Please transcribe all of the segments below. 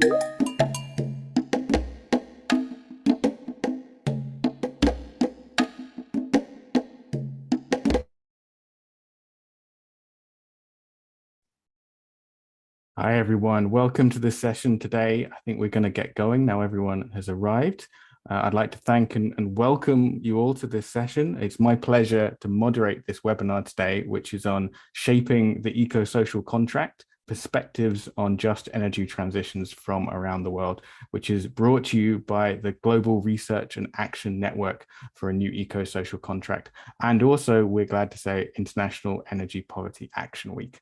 Hi, everyone. Welcome to this session today. I think we're going to get going now. Everyone has arrived. I'd like to thank and welcome you all to this session. It's my pleasure to moderate this webinar today, which is on shaping the eco-social contract, perspectives on just energy transitions from around the world, which is brought to you by the Global Research and Action Network for a New Eco-Social Contract. And also, we're glad to say, International Energy Poverty Action Week.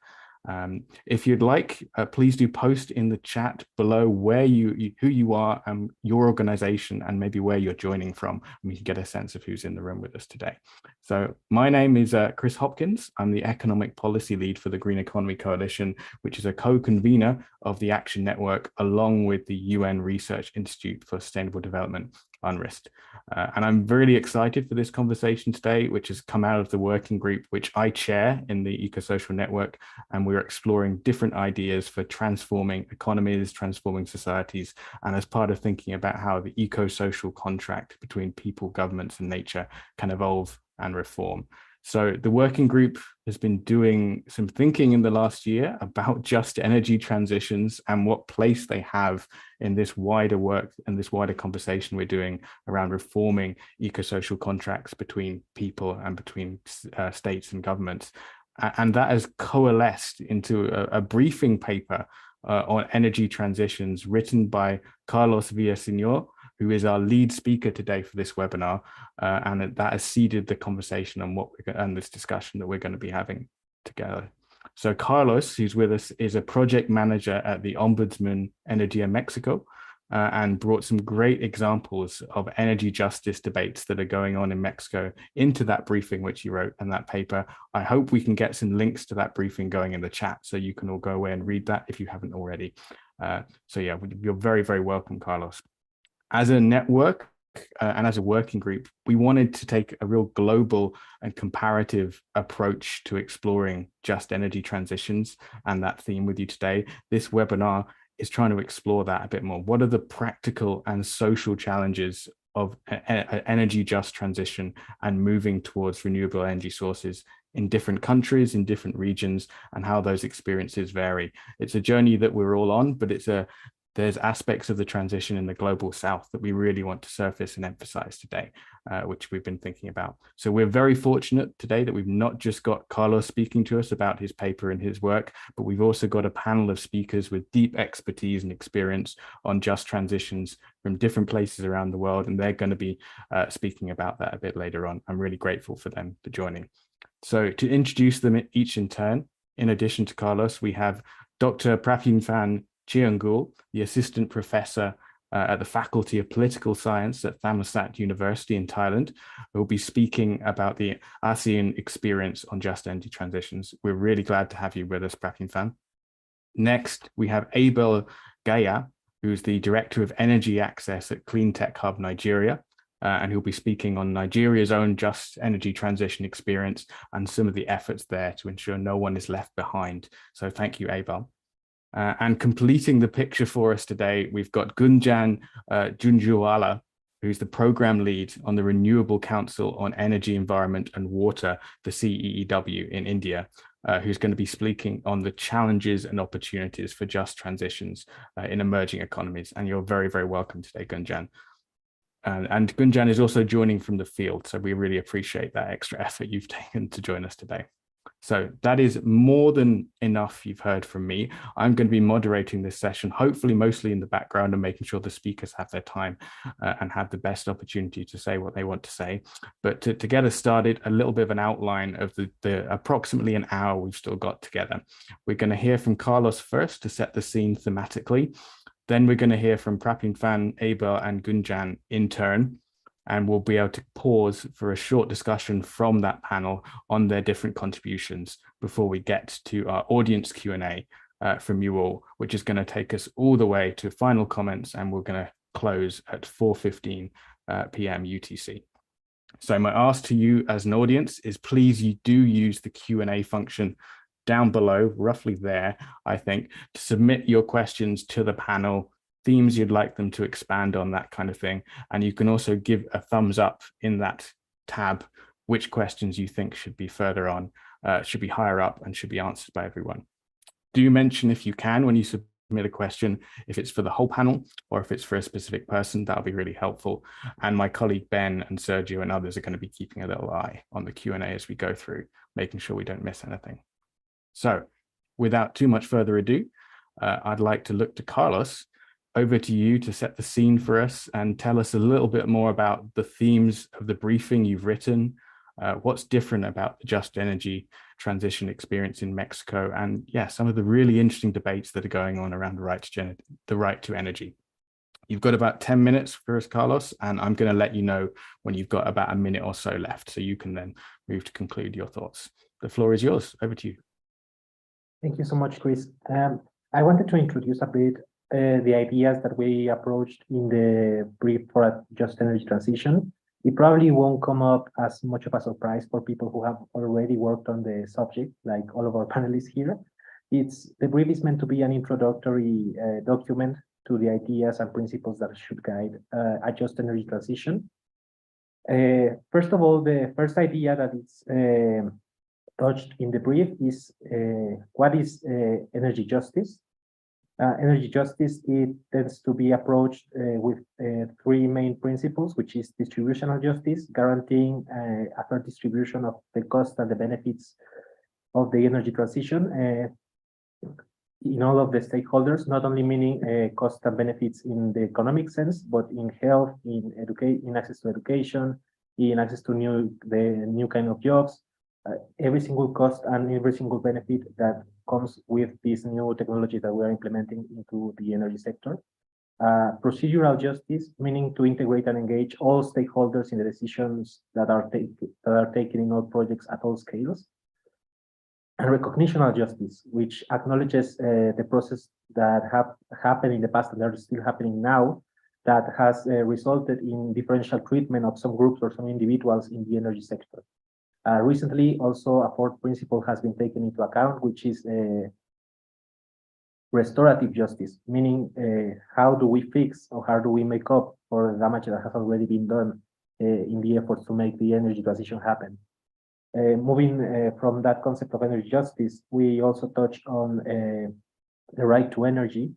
If you'd like, please do post in the chat below where who you are, your organization, and maybe where you're joining from, and we can get a sense of who's in the room with us today. So my name is Chris Hopkins. I'm the Economic Policy Lead for the Green Economy Coalition, which is a co-convener of the Action Network, along with the UN Research Institute for Sustainable Development, UNRISD. And I'm really excited for this conversation today, which has come out of the working group, which I chair in the Eco-Social Network, and we're exploring different ideas for transforming economies, transforming societies, and as part of thinking about how the eco-social contract between people, governments, and nature can evolve and reform. So the working group has been doing some thinking in the last year about just energy transitions and what place they have in this wider work and this wider conversation we're doing around reforming eco-social contracts between people and between states and governments. And that has coalesced into a briefing paper on energy transitions written by Carlos Villaseñor, who is our lead speaker today for this webinar, and that has seeded the conversation on and this discussion that we're going to be having together. So Carlos, who's with us, is a project manager at the Ombudsman Energía Mexico, and brought some great examples of energy justice debates that are going on in Mexico into that briefing which you wrote and that paper. I hope we can get some links to that briefing going in the chat so you can all go away and read that if you haven't already. So yeah, you're very, very welcome, Carlos. As a network and as a working group, we wanted to take a real global and comparative approach to exploring just energy transitions and that theme with you today. This webinar is trying to explore that a bit more. What are the practical and social challenges of energy just transition and moving towards renewable energy sources in different countries, in different regions, and how those experiences vary? It's a journey that we're all on, but there's aspects of the transition in the global south that we really want to surface and emphasize today, which we've been thinking about. So we're very fortunate today that we've not just got Carlos speaking to us about his paper and his work, but we've also got a panel of speakers with deep expertise and experience on just transitions from different places around the world, and they're going to be speaking about that a bit later on. I'm really grateful for them for joining. So to introduce them each in turn, in addition to Carlos, we have Dr. Prapinfan Chiangul, the assistant professor at the Faculty of Political Science at Thammasat University in Thailand, who will be speaking about the ASEAN experience on just energy transitions. We're really glad to have you with us, Prapinfan. Next, we have Abel Gaya, who's the Director of Energy Access at Clean Tech Hub Nigeria, and he'll be speaking on Nigeria's own just energy transition experience and some of the efforts there to ensure no one is left behind. So thank you, Abel. And completing the picture for us today, we've got Gunjan Junjunwala, who's the program lead on the Renewable Council on Energy, Environment and Water, the CEEW in India, who's going to be speaking on the challenges and opportunities for just transitions in emerging economies. And you're very, very welcome today, Gunjan. And Gunjan is also joining from the field, so we really appreciate that extra effort you've taken to join us today. So that is more than enough you've heard from me. I'm going to be moderating this session, hopefully mostly in the background and making sure the speakers have their time and have the best opportunity to say what they want to say. But to get us started, a little bit of an outline of the approximately an hour we've still got together. We're going to hear from Carlos first to set the scene thematically. Then we're going to hear from Prapinfan, Abel and Gunjan in turn. And we'll be able to pause for a short discussion from that panel on their different contributions before we get to our audience Q&A from you all, which is going to take us all the way to final comments, and we're going to close at 4:15 p.m. UTC. So my ask to you as an audience is please you do use the Q&A function down below, roughly there, I think, to submit your questions to the panel themes you'd like them to expand on, that kind of thing. And you can also give a thumbs up in that tab which questions you think should be further on, should be higher up and should be answered by everyone. Do mention, if you can, when you submit a question, if it's for the whole panel or if it's for a specific person. That'll be really helpful. And my colleague Ben and Sergio and others are going to be keeping a little eye on the Q&A as we go through, making sure we don't miss anything. So without too much further ado, I'd like to look to Carlos. Over to you to set the scene for us and tell us a little bit more about the themes of the briefing you've written, what's different about the just energy transition experience in Mexico, and yeah, some of the really interesting debates that are going on around the right to energy. You've got about 10 minutes for us, Carlos, and I'm going to let you know when you've got about a minute or so left, so you can then move to conclude your thoughts. The floor is yours. Over to you. Thank you so much, Chris. I wanted to introduce a bit the ideas that we approached in the brief for a just energy transition. It probably won't come up as much of a surprise for people who have already worked on the subject, like all of our panelists here. The brief is meant to be an introductory document to the ideas and principles that should guide a just energy transition. First of all, the first idea that is touched in the brief is what is energy justice? Energy justice, it tends to be approached with three main principles, which is distributional justice, guaranteeing a fair distribution of the costs and the benefits of the energy transition in all of the stakeholders, not only meaning costs and benefits in the economic sense, but in health, in access to education, in access to the new kind of jobs, every single cost and every single benefit that comes with this new technology that we are implementing into the energy sector. Procedural justice, meaning to integrate and engage all stakeholders in the decisions that are taken in all projects at all scales. And recognitional justice, which acknowledges the process that have happened in the past and are still happening now, that has resulted in differential treatment of some groups or some individuals in the energy sector. Recently, also a fourth principle has been taken into account, which is restorative justice, meaning how do we fix or how do we make up for the damage that has already been done in the efforts to make the energy transition happen. Moving from that concept of energy justice, we also touched on the right to energy,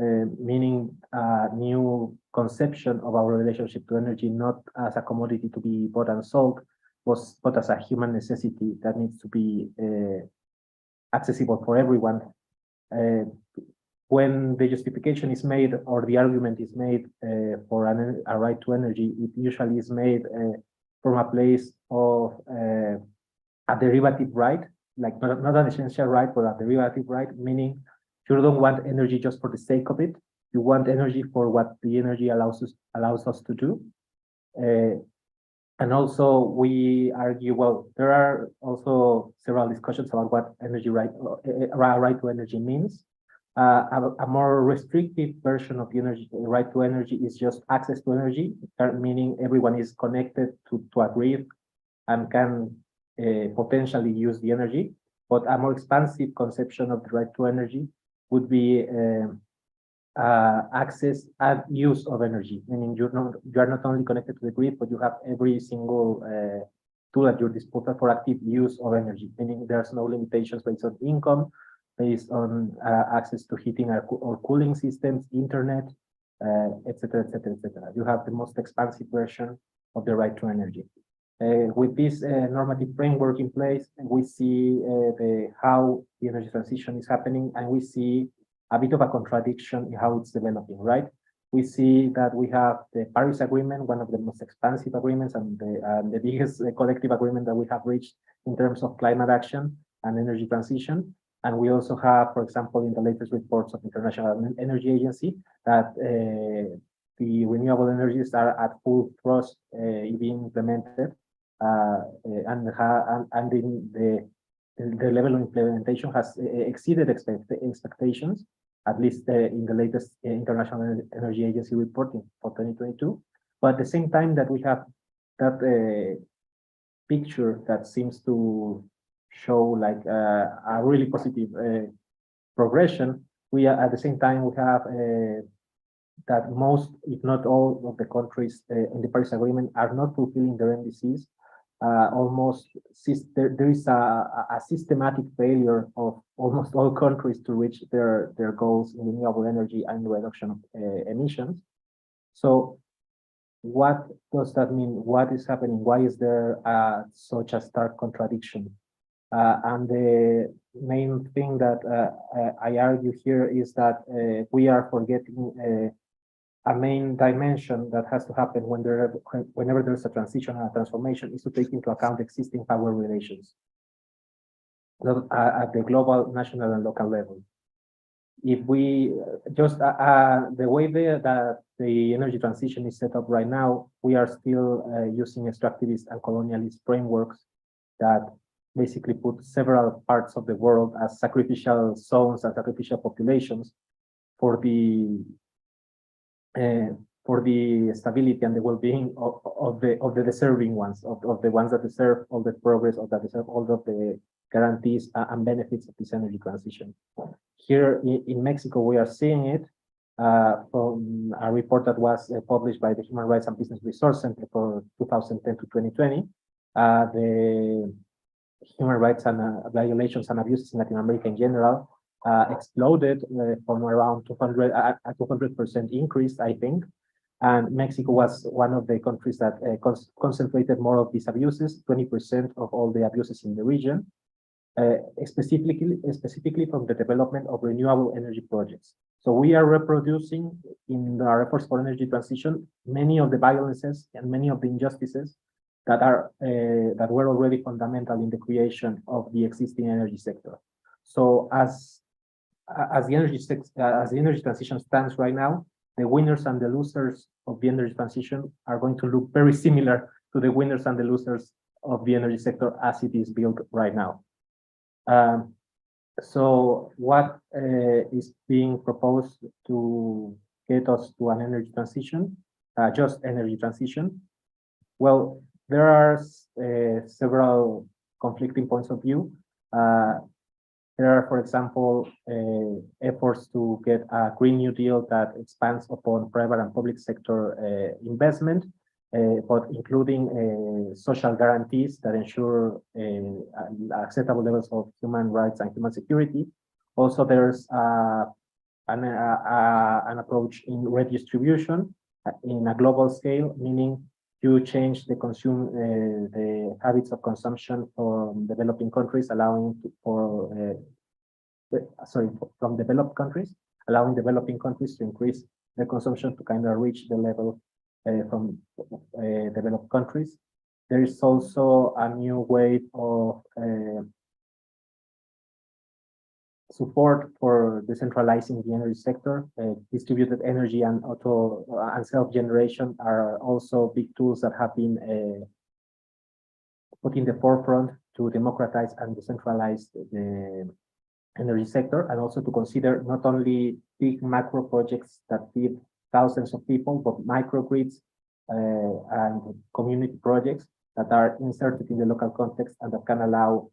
meaning a new conception of our relationship to energy, not as a commodity to be bought and sold, but as a human necessity that needs to be accessible for everyone. When the justification is made or the argument is made for a right to energy, it usually is made from a place of a derivative right, like not an essential right, but a derivative right, meaning you don't want energy just for the sake of it. You want energy for what the energy allows us to do. And also we argue, well, there are also several discussions about what energy right to energy means. A more restrictive version of the right to energy is just access to energy, meaning everyone is connected to a grid and can potentially use the energy. But a more expansive conception of the right to energy would be access and use of energy, meaning you are not only connected to the grid, but you have every single tool at your disposal for active use of energy, meaning there's no limitations based on income, based on access to heating or cooling systems, internet, etc., etc., etc. You have the most expansive version of the right to energy. With this normative framework in place, we see how the energy transition is happening, and we see a bit of a contradiction in how it's developing, right? We see that we have the Paris Agreement, one of the most expansive agreements and the biggest collective agreement that we have reached in terms of climate action and energy transition. And we also have, for example, in the latest reports of International Energy Agency, that the renewable energies are at full thrust being implemented, and the level of implementation has exceeded expectations, at least in the latest International Energy Agency reporting for 2022. But at the same time that we have that picture that seems to show like a really positive progression, we are at the same time we have that most, if not all, of the countries in the Paris Agreement are not fulfilling their NDCs. There is a systematic failure of almost all countries to reach their goals in renewable energy and reduction of emissions. So what does that mean? What is happening? Why is there such a stark contradiction? And the main thing that I argue here is that we are forgetting a main dimension that has to happen whenever there's a transition and a transformation is to take into account existing power relations at the global, national, and local level. If we just the way that the energy transition is set up right now, we are still using extractivist and colonialist frameworks that basically put several parts of the world as sacrificial zones and sacrificial populations for the stability and the well-being of the deserving ones, of the ones that deserve all the progress, or that deserve all of the guarantees and benefits of this energy transition. Here in Mexico, we are seeing it from a report that was published by the Human Rights and Business Resource Center for 2010 to 2020. The human rights and violations and abuses in Latin America in general exploded from around 200% increase, I think. And Mexico was one of the countries that concentrated more of these abuses, 20% of all the abuses in the region, specifically from the development of renewable energy projects. So we are reproducing in our efforts for energy transition many of the violences and many of the injustices that were already fundamental in the creation of the existing energy sector. So as the energy transition stands right now, the winners and the losers of the energy transition are going to look very similar to the winners and the losers of the energy sector as it is built right now. So what is being proposed to get us to an energy transition, just energy transition? Well, there are several conflicting points of view. There are, for example, efforts to get a Green New Deal that expands upon private and public sector investment, but including social guarantees that ensure acceptable levels of human rights and human security. Also, there's an approach in redistribution in a global scale, meaning you change the habits of consumption from developing countries, from developed countries, allowing developing countries to increase their consumption to kind of reach the level from developed countries. There is also a new wave of support for decentralizing the energy sector. Distributed energy and self-generation are also big tools that have been put in the forefront to democratize and decentralize the energy sector, and also to consider not only big macro projects that feed thousands of people, but microgrids and community projects that are inserted in the local context and that can allow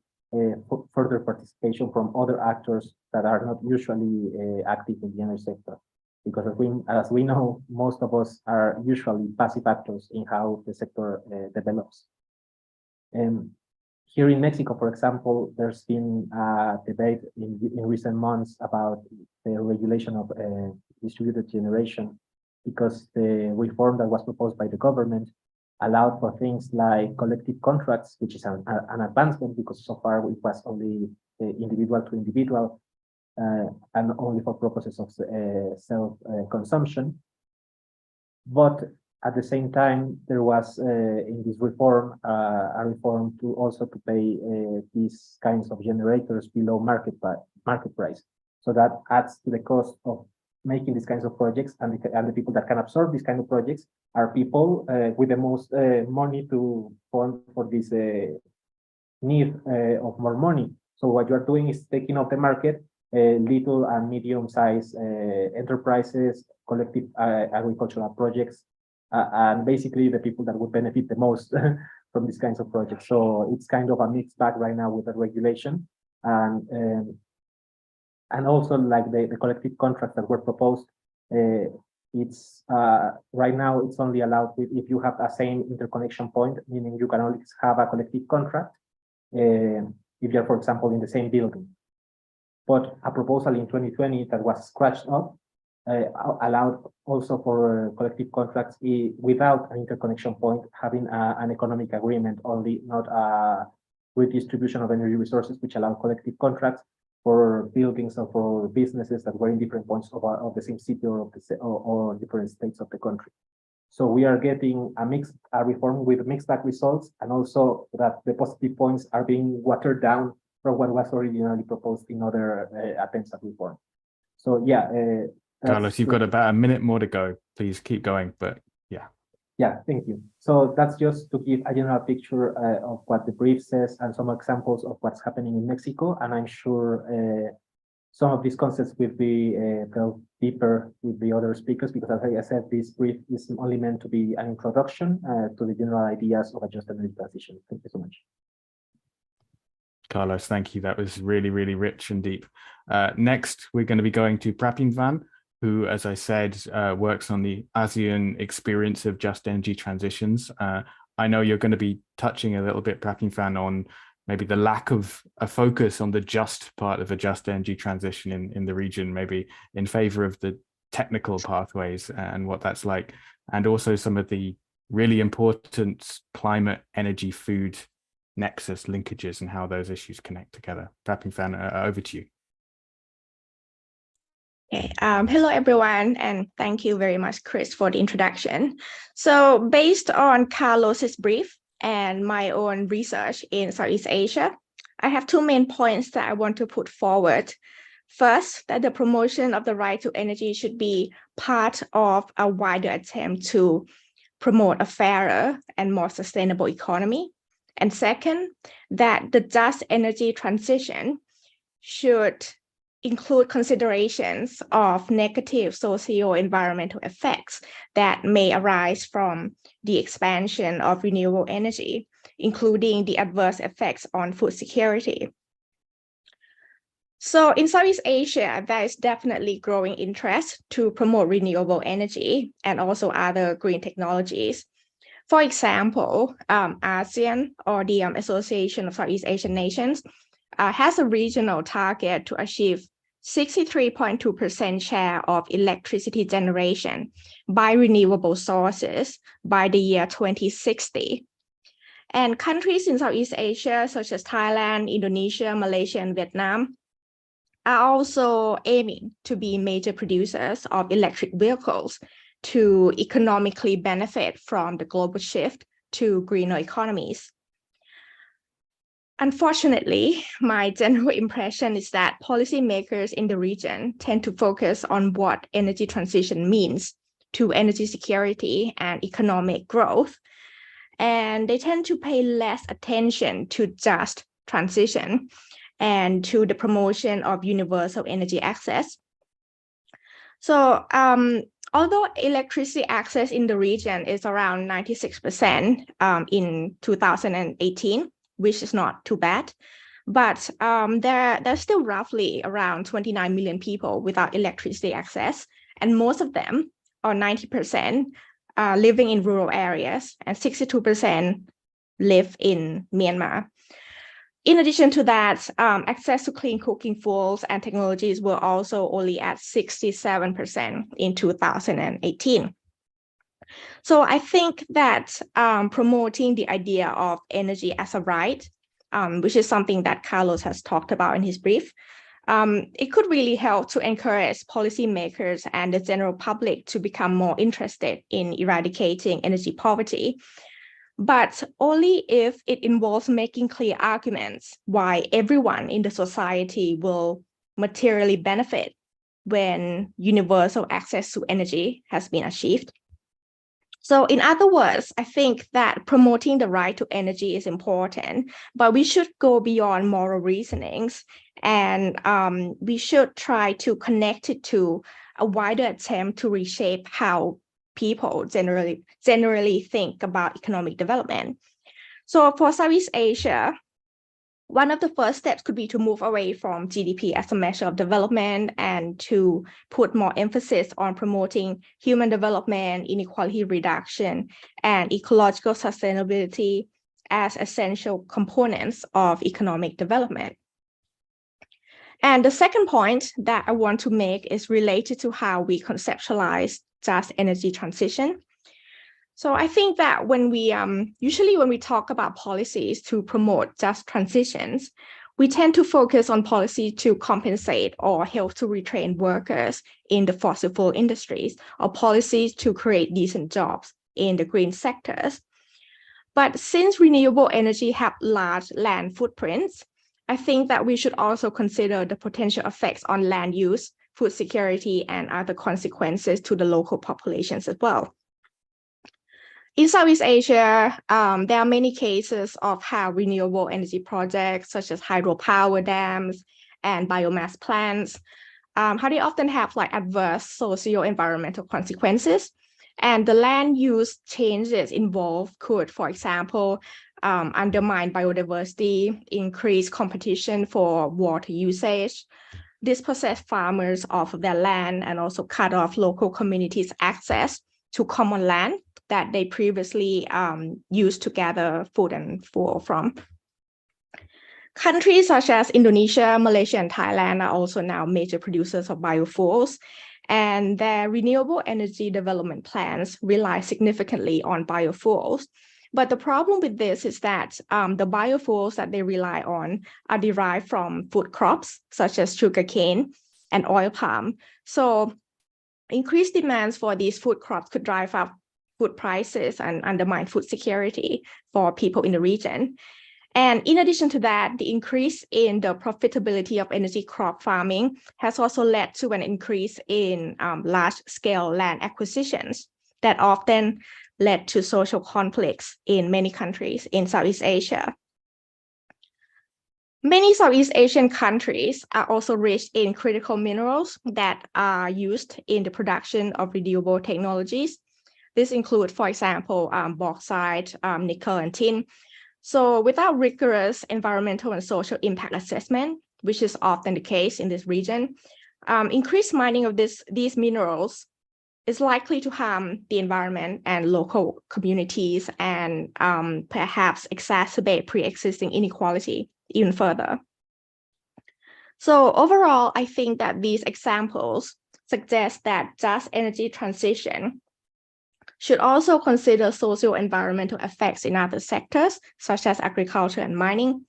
further participation from other actors that are not usually active in the energy sector. Because as we know, most of us are usually passive actors in how the sector develops. Here in Mexico, for example, there's been a debate in recent months about the regulation of distributed generation, because the reform that was proposed by the government allowed for things like collective contracts, which is an advancement, because so far it was only individual to individual and only for purposes of self-consumption. But at the same time, there was in this reform a reform to also to pay these kinds of generators below market price. So that adds to the cost of making these kinds of projects, and the people that can absorb these kind of projects are people with the most money to fund for this need of more money. So what you are doing is taking off the market little and medium-sized enterprises, collective agricultural projects, and basically the people that would benefit the most from these kinds of projects. So it's kind of a mixed bag right now with the regulation, and also like the collective contracts that were proposed It's right now it's only allowed if you have a same interconnection point, meaning you can always have a collective contract if you're, for example, in the same building. But a proposal in 2020 that was scratched up allowed also for collective contracts without an interconnection point, having an economic agreement only, not a redistribution of energy resources, which allow collective contracts for buildings or for businesses that were in different points of the same city or different states of the country. So we are getting a reform with mixed bag results, and also that the positive points are being watered down from what was originally proposed in other attempts at reform. So yeah. Carlos, you've got about a minute more to go. Please keep going, but yeah. Yeah, thank you. So that's just to give a general picture of what the brief says and some examples of what's happening in Mexico. And I'm sure some of these concepts will be delved deeper with the other speakers, because as I said, this brief is only meant to be an introduction to the general ideas of a just energy transition. Thank you so much. Carlos, thank you. That was really, really rich and deep. Next, we're going to be going to Prapim Van, who, as I said, works on the ASEAN experience of just energy transitions. I know you're going to be touching a little bit, Prapim Van, on maybe the lack of a focus on the just part of a just energy transition in the region, maybe in favor of the technical pathways and what that's like, and also some of the really important climate, energy, food nexus linkages and how those issues connect together. Prapim Van, over to you. Okay. Hello, everyone, and thank you very much, Chris, for the introduction. So based on Carlos's brief and my own research in Southeast Asia, I have two main points that I want to put forward. First, that the promotion of the right to energy should be part of a wider attempt to promote a fairer and more sustainable economy. And second, that the just energy transition should include considerations of negative socio-environmental effects that may arise from the expansion of renewable energy, including the adverse effects on food security. So in Southeast Asia, there is definitely growing interest to promote renewable energy and also other green technologies. For example, ASEAN, or the Association of Southeast Asian Nations, has a regional target to achieve 63.2% share of electricity generation by renewable sources by the year 2060. And countries in Southeast Asia, such as Thailand, Indonesia, Malaysia, and Vietnam, are also aiming to be major producers of electric vehicles to economically benefit from the global shift to greener economies. Unfortunately, my general impression is that policymakers in the region tend to focus on what energy transition means to energy security and economic growth, and they tend to pay less attention to just transition and to the promotion of universal energy access. So, although electricity access in the region is around 96% in 2018, which is not too bad, but there's still roughly around 29 million people without electricity access, and most of them, or 90%, are living in rural areas, and 62% live in Myanmar. In addition to that, access to clean cooking fuels and technologies were also only at 67% in 2018. So I think that promoting the idea of energy as a right, which is something that Carlos has talked about in his brief, it could really help to encourage policymakers and the general public to become more interested in eradicating energy poverty, but only if it involves making clear arguments why everyone in the society will materially benefit when universal access to energy has been achieved. So in other words, I think that promoting the right to energy is important, but we should go beyond moral reasonings, and we should try to connect it to a wider attempt to reshape how people generally think about economic development. So for Southeast Asia, One of the first steps could be to move away from GDP as a measure of development and to put more emphasis on promoting human development, inequality reduction, and ecological sustainability as essential components of economic development. And the second point that I want to make is related to how we conceptualize just energy transition. So I think that when we usually when we talk about policies to promote just transitions, we tend to focus on policy to compensate or help to retrain workers in the fossil fuel industries, or policies to create decent jobs in the green sectors. But since renewable energy have large land footprints, I think that we should also consider the potential effects on land use, food security, and other consequences to the local populations as well. In Southeast Asia, there are many cases of how renewable energy projects such as hydropower dams and biomass plants, how they often have like adverse socio-environmental consequences. And the land use changes involved could, for example, undermine biodiversity, increase competition for water usage, dispossess farmers of their land, and also cut off local communities' access to common land that they previously used to gather food and fuel from. Countries such as Indonesia, Malaysia, and Thailand are also now major producers of biofuels, and their renewable energy development plans rely significantly on biofuels. But the problem with this is that the biofuels that they rely on are derived from food crops, such as sugarcane and oil palm. So increased demands for these food crops could drive up food prices and undermine food security for people in the region. And in addition to that, the increase in the profitability of energy crop farming has also led to an increase in large-scale land acquisitions that often led to social conflicts in many countries in Southeast Asia. Many Southeast Asian countries are also rich in critical minerals that are used in the production of renewable technologies. This includes, for example, bauxite, nickel, and tin. So without rigorous environmental and social impact assessment, which is often the case in this region, increased mining of these minerals is likely to harm the environment and local communities and perhaps exacerbate pre-existing inequality even further. So overall, I think that these examples suggest that just energy transition should also consider socio-environmental effects in other sectors, such as agriculture and mining.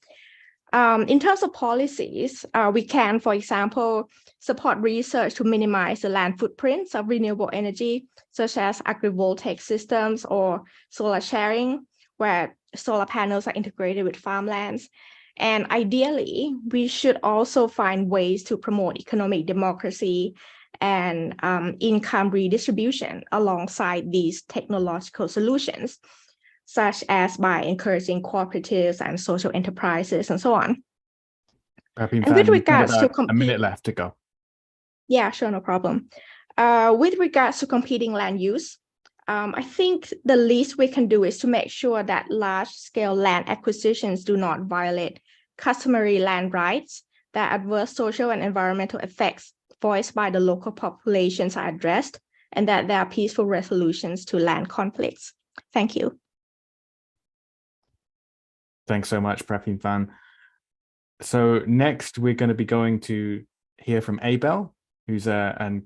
In terms of policies, we can, for example, support research to minimize the land footprints of renewable energy, such as agrivoltaic systems or solar sharing, where solar panels are integrated with farmlands. And ideally, we should also find ways to promote economic democracy and income redistribution alongside these technological solutions, such as by encouraging cooperatives and social enterprises and so on. And with regards to a minute left to go. Yeah, sure, no problem. With regards to competing land use, I think the least we can do is to make sure that large-scale land acquisitions do not violate customary land rights, that adverse social and environmental effects voiced by the local populations are addressed, and that there are peaceful resolutions to land conflicts. Thank you. Thanks so much, Prapim Phan. So next, we're going to be going to hear from Abel, who's and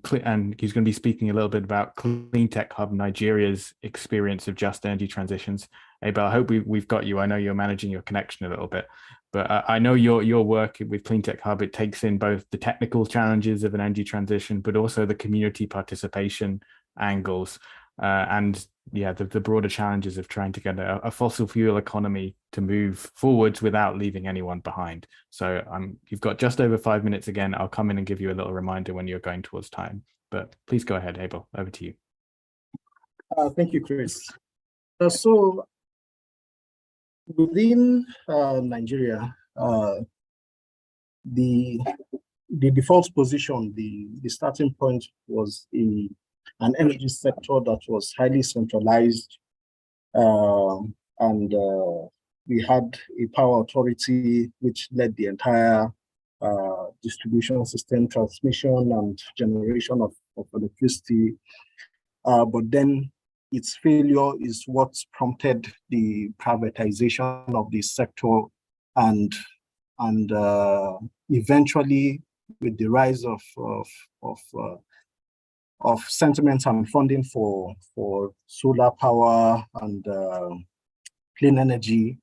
he's going to be speaking a little bit about Clean Tech Hub Nigeria's experience of just energy transitions. Abel, I hope we've got you. I know you're managing your connection a little bit, but I know your work with Clean Tech Hub, it takes in both the technical challenges of an energy transition, but also the community participation angles, and yeah, the broader challenges of trying to get a fossil fuel economy to move forwards without leaving anyone behind. So you've got just over 5 minutes again. I'll come in and give you a little reminder when you're going towards time, but please go ahead, Abel, over to you. Thank you, Chris. So within Nigeria, the default position, the starting point was an energy sector that was highly centralized and we had a power authority which led the entire distribution system, transmission and generation of electricity. But then its failure is what prompted the privatization of the sector, and eventually, with the rise of sentiments and funding for solar power and clean energy,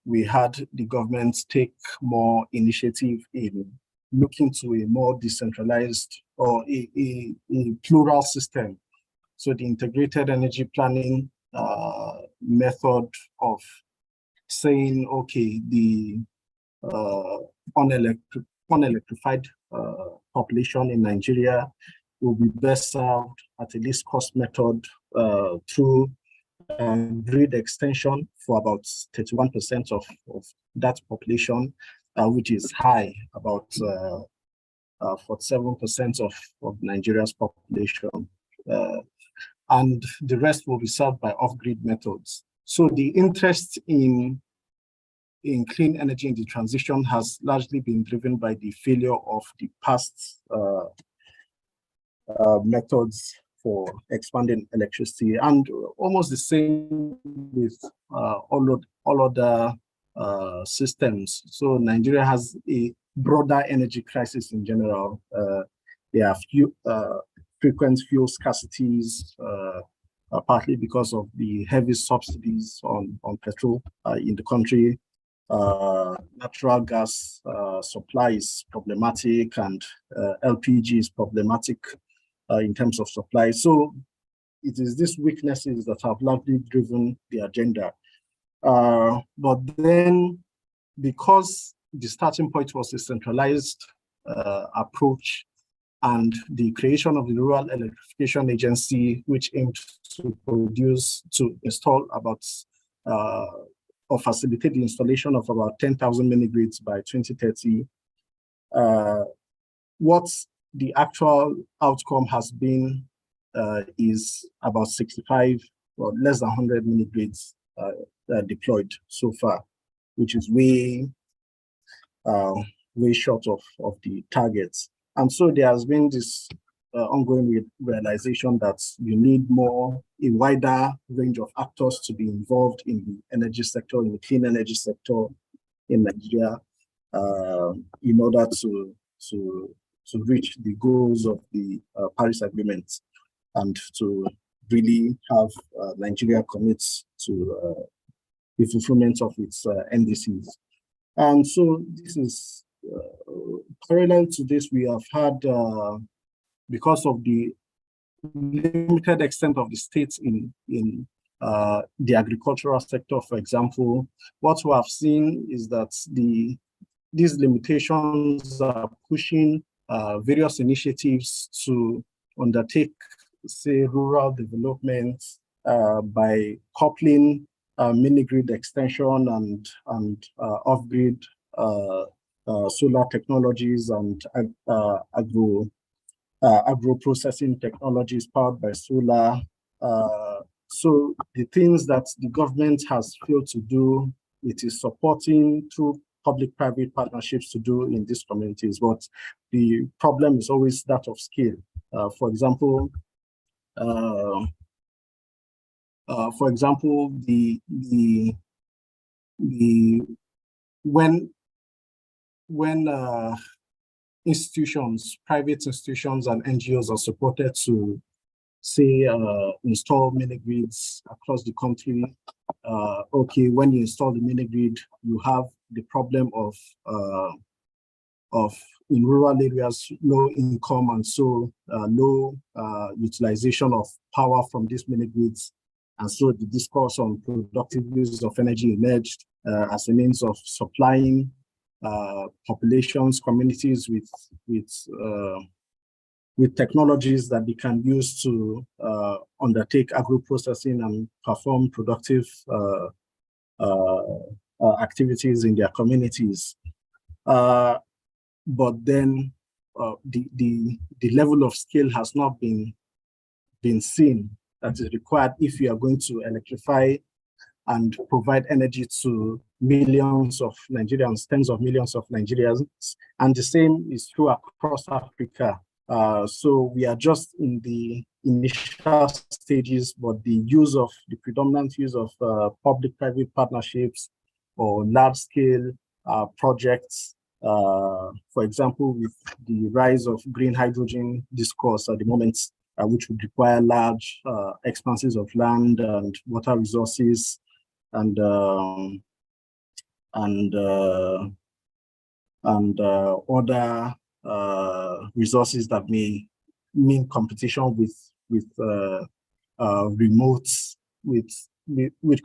we had the government take more initiative in looking to a more decentralized or a plural system. So the integrated energy planning method of saying, okay, the unelectrified population in Nigeria will be best served at a least cost method through grid extension for about 31% of that population, which is high, about 47% of Nigeria's population. And the rest will be served by off-grid methods. So the interest in clean energy in the transition has largely been driven by the failure of the past methods for expanding electricity, and almost the same with all other systems. So Nigeria has a broader energy crisis in general. There are frequent fuel scarcities, partly because of the heavy subsidies on petrol in the country. Natural gas supply is problematic, and LPG is problematic in terms of supply. So it is these weaknesses that have largely driven the agenda. But then, because the starting point was a centralized approach, and the creation of the Rural Electrification Agency, which aimed to install about or facilitate the installation of about 10,000 mini-grids by 2030, what the actual outcome has been is about 65 or less than 100 mini-grids deployed so far, which is way short of the targets. And so there has been this ongoing realization that you need a wider range of actors to be involved in the energy sector, in the clean energy sector in Nigeria, in order to reach the goals of the Paris Agreement, and to really have Nigeria commit to the fulfillment of its NDCs. And so this is parallel to this. We have had, because of the limited extent of the states in the agricultural sector, for example, what we have seen is that these limitations are pushing various initiatives to undertake, say, rural development by coupling mini-grid extension and off-grid solar technologies and agro-processing technologies powered by solar. So the things that the government has failed to do, it is supporting through public-private partnerships to do in these communities. But the problem is always that of scale. For example, when institutions, private institutions and NGOs are supported to, say, install mini-grids across the country, okay, when you install the mini-grid, you have the problem of in rural areas, low income, and so low utilization of power from these mini-grids. And so the discourse on productive use of energy emerged as a means of supplying populations, communities with technologies that they can use to undertake agro-processing and perform productive activities in their communities. But then the level of scale has not been seen that is required if you are going to electrify and provide energy to millions of Nigerians, tens of millions of Nigerians, and the same is true across Africa. So we are just in the initial stages, but the predominant use of public-private partnerships or large-scale projects, for example, with the rise of green hydrogen discourse at the moment, which would require large expanses of land and water resources and other resources that may mean competition with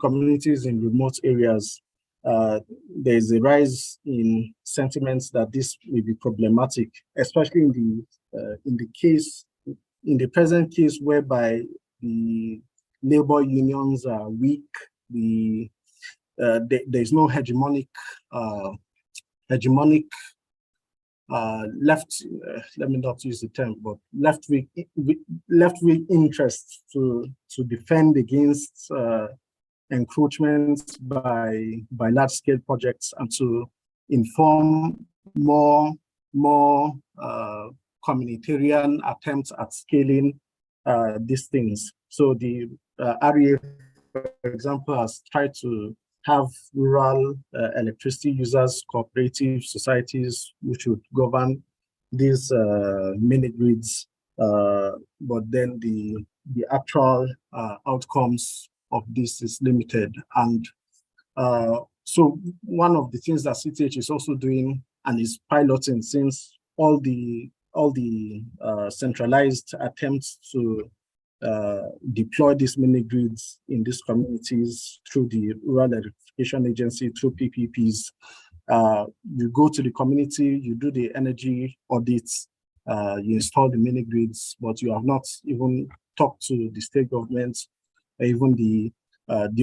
communities in remote areas. There's a rise in sentiments that this may be problematic, especially in the present case whereby the labor unions are weak. There's no hegemonic left. Let me not use the term, but left wing interests to defend against encroachment by large scale projects and to inform more communitarian attempts at scaling these things. So the REA, for example, has tried to have rural electricity users, cooperative societies, which would govern these mini grids, but then the actual outcomes of this is limited. And so one of the things that CTH is also doing and is piloting, since all the centralized attempts to deploy these mini grids in these communities through the Rural Electrification Agency, through PPPs. You go to the community, you do the energy audits, you install the mini grids, but you have not even talked to the state government. Even the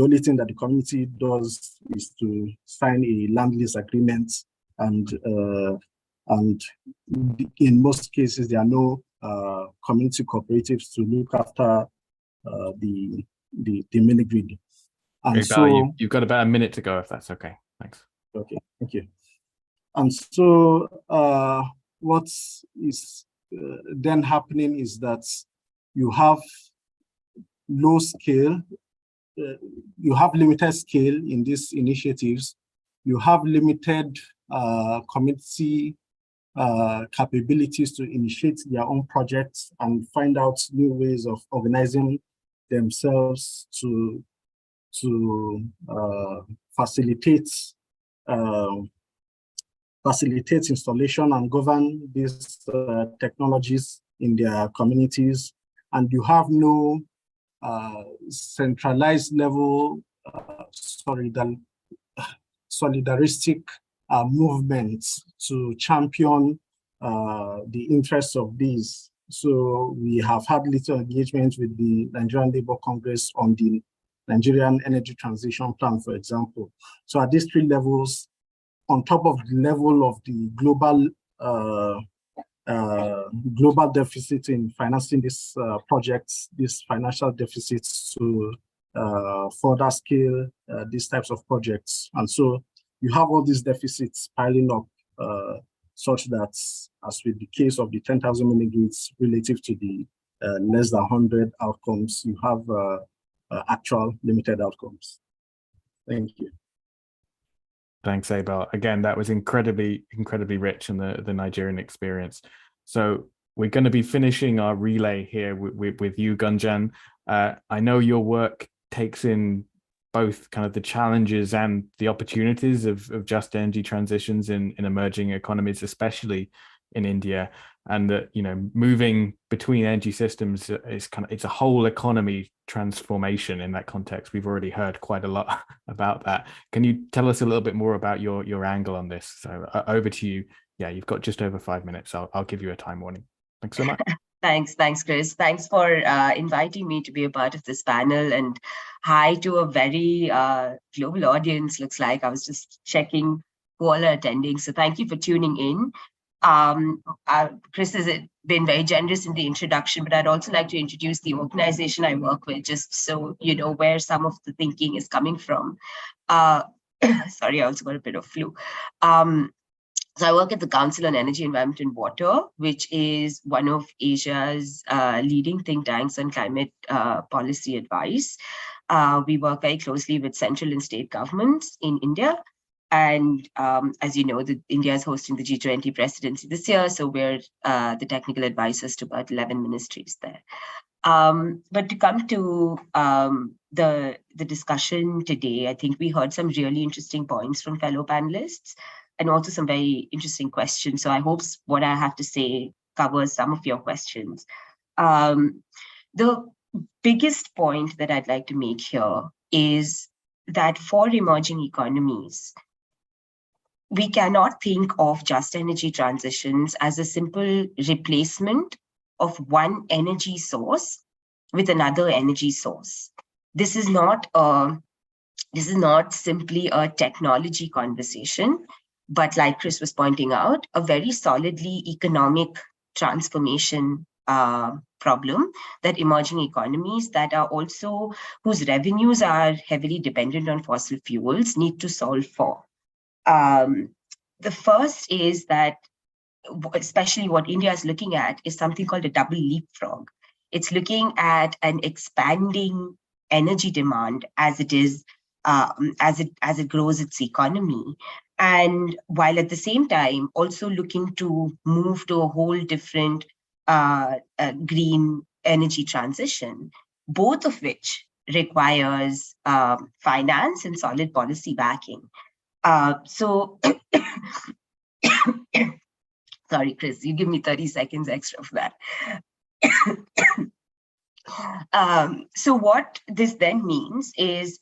only thing that the community does is to sign a land lease agreement, and in most cases there are no community cooperatives to look after the mini grid. And okay, so you've got about a minute to go, if that's okay. Thanks. Okay, thank you. And so what is then happening is that you have low scale, you have limited scale in these initiatives, you have limited community capabilities to initiate their own projects and find out new ways of organizing themselves to facilitate installation and govern these technologies in their communities. And you have no centralized level solidaristic movements to champion the interests of these. So we have had little engagement with the Nigerian Labour Congress on the Nigerian Energy Transition Plan, for example. So at these three levels, on top of the level of the global deficit in financing these projects, these financial deficits to further scale these types of projects. And so you have all these deficits piling up such that, as with the case of the 10,000 mini-grids relative to the less than 100 outcomes, you have actual limited outcomes. Thank you. Thanks, Abel. Again, that was incredibly rich in the Nigerian experience. So we're going to be finishing our relay here with you, Gunjan. I know your work takes in both kind of the challenges and the opportunities of just energy transitions in emerging economies, especially in India, and that, you know, moving between energy systems is it's a whole economy transformation in that context. We've already heard quite a lot about that. Can you tell us a little bit more about your angle on this? So over to you. Yeah, you've got just over 5 minutes. I'll give you a time warning. Thanks so much. Thanks, Chris. Thanks for inviting me to be a part of this panel, and hi to a very global audience. Looks like I was just checking who all are attending. So thank you for tuning in. Chris has been very generous in the introduction, but I'd also like to introduce the organization I work with, just so you know where some of the thinking is coming from. Sorry, I also got a bit of flu. So I work at the Council on Energy, Environment and Water, which is one of Asia's leading think tanks on climate policy advice. We work very closely with central and state governments in India. And as you know, India is hosting the G20 presidency this year. So we're the technical advisors to about 11 ministries there. But to come to the discussion today, I think we heard some really interesting points from fellow panelists and also some very interesting questions. So I hope what I have to say covers some of your questions. The biggest point that I'd like to make here is that for emerging economies, we cannot think of just energy transitions as a simple replacement of one energy source with another energy source. This is not simply a technology conversation, but like Chris was pointing out, a very solidly economic transformation problem that emerging economies that are also, whose revenues are heavily dependent on fossil fuels, need to solve for. The first is that, especially what India is looking at, is something called a double leapfrog. It's looking at an expanding energy demand as it is, as it grows its economy, and while at the same time also looking to move to a whole different green energy transition, both of which requires finance and solid policy backing. So, sorry, Chris, you give me 30 seconds extra for that. So what this then means is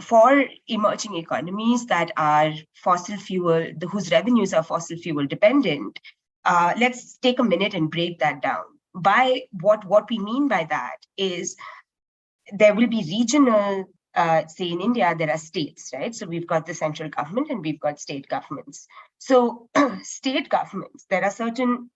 for emerging economies that are fossil fuel, whose revenues are fossil fuel dependent, let's take a minute and break that down. By what we mean by that is there will be regional, say in India, there are states, right? So we've got the central government and we've got state governments. So state governments, there are certain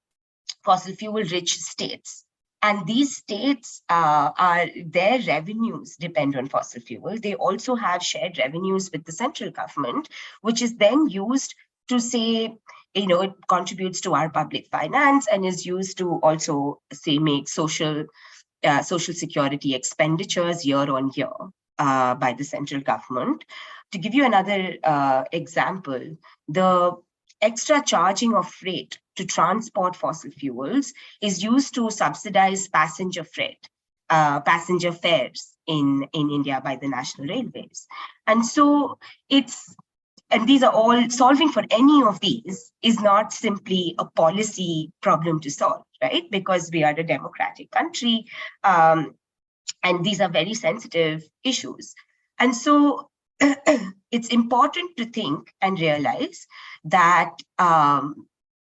fossil fuel rich states. And these states their revenues depend on fossil fuel. They also have shared revenues with the central government, which is then used to say, you know, it contributes to our public finance and is used to also say make social security expenditures year on year by the central government. To give you another example, the extra charging of freight to transport fossil fuels is used to subsidize passenger freight, passenger fares in India by the national railways. And so and these are all, solving for any of these is not simply a policy problem to solve, right? Because we are a democratic country, and these are very sensitive issues. And so it's important to think and realize that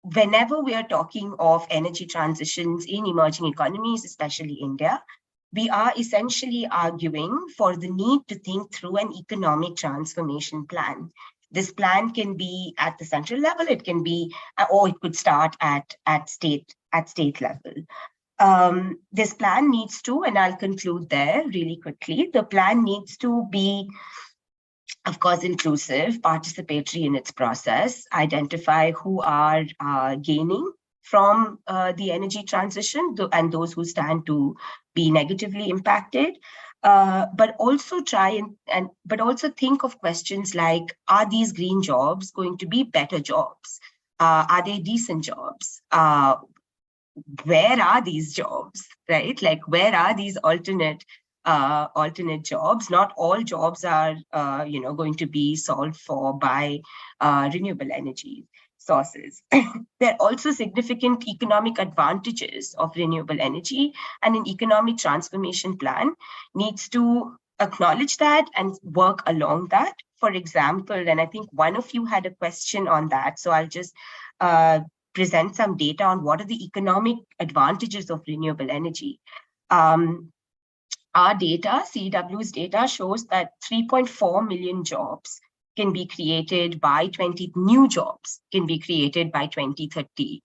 whenever we are talking of energy transitions in emerging economies, especially India, we are essentially arguing for the need to think through an economic transformation plan. This plan can be at the central level, it can be, or it could start at state level. This plan needs to, and I'll conclude there really quickly, the plan needs to be, of course, inclusive, participatory in its process, identify who are gaining from the energy transition and those who stand to be negatively impacted, but also but also think of questions like, are these green jobs going to be better jobs? Are they decent jobs? Where are these jobs, right? Like, where are these alternate jobs? Not all jobs are, going to be solved for by renewable energy sources. There are also significant economic advantages of renewable energy, and an economic transformation plan needs to acknowledge that and work along that. For example, and I think one of you had a question on that, so I'll just present some data on what are the economic advantages of renewable energy. Our data, CEW's data, shows that 3.4 million jobs can be created by new jobs can be created by 2030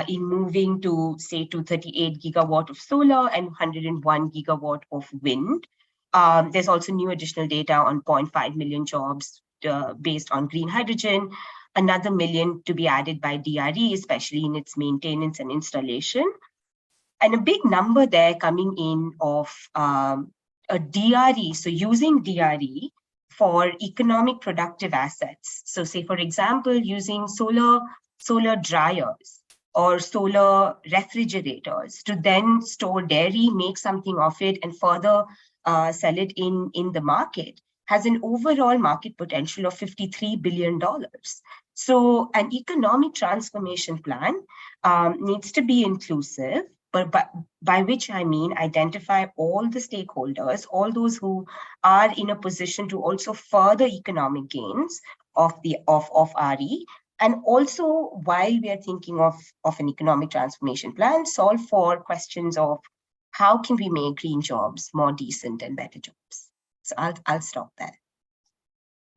in moving to, say, 238 gigawatt of solar and 101 gigawatt of wind. There's also new additional data on 0.5 million jobs based on green hydrogen, another million to be added by DRE, especially in its maintenance and installation. And a big number there coming in of a DRE, so using DRE for economic productive assets. So say, for example, using solar dryers or solar refrigerators to then store dairy, make something of it, and further sell it in the market, has an overall market potential of $53 billion. So an economic transformation plan needs to be inclusive, but by which I mean identify all the stakeholders, all those who are in a position to also further economic gains of RE. And also, while we are thinking of an economic transformation plan, solve for questions of how can we make green jobs more decent and better jobs. So I'll stop there.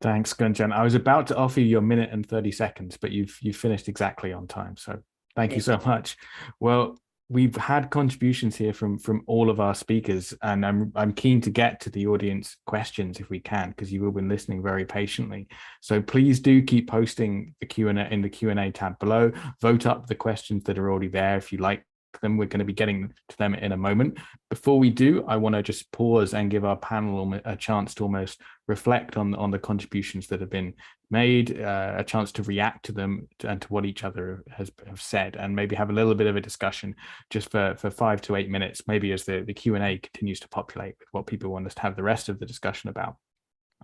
Thanks, Gunjan. I was about to offer you a minute and 30 seconds, but you've finished exactly on time. So thank you so much. Well, we've had contributions here from all of our speakers, and I'm keen to get to the audience questions if we can, because you've all been listening very patiently. So please do keep posting the Q&A in the Q&A tab below. Vote up the questions that are already there if you like them. We're going to be getting to them in a moment. Before we do, I want to just pause and give our panel a chance to almost reflect on the contributions that have been made, a chance to react to them and to what each other have said, and maybe have a little bit of a discussion just for 5 to 8 minutes, maybe as the Q&A continues to populate with what people want us to have the rest of the discussion about.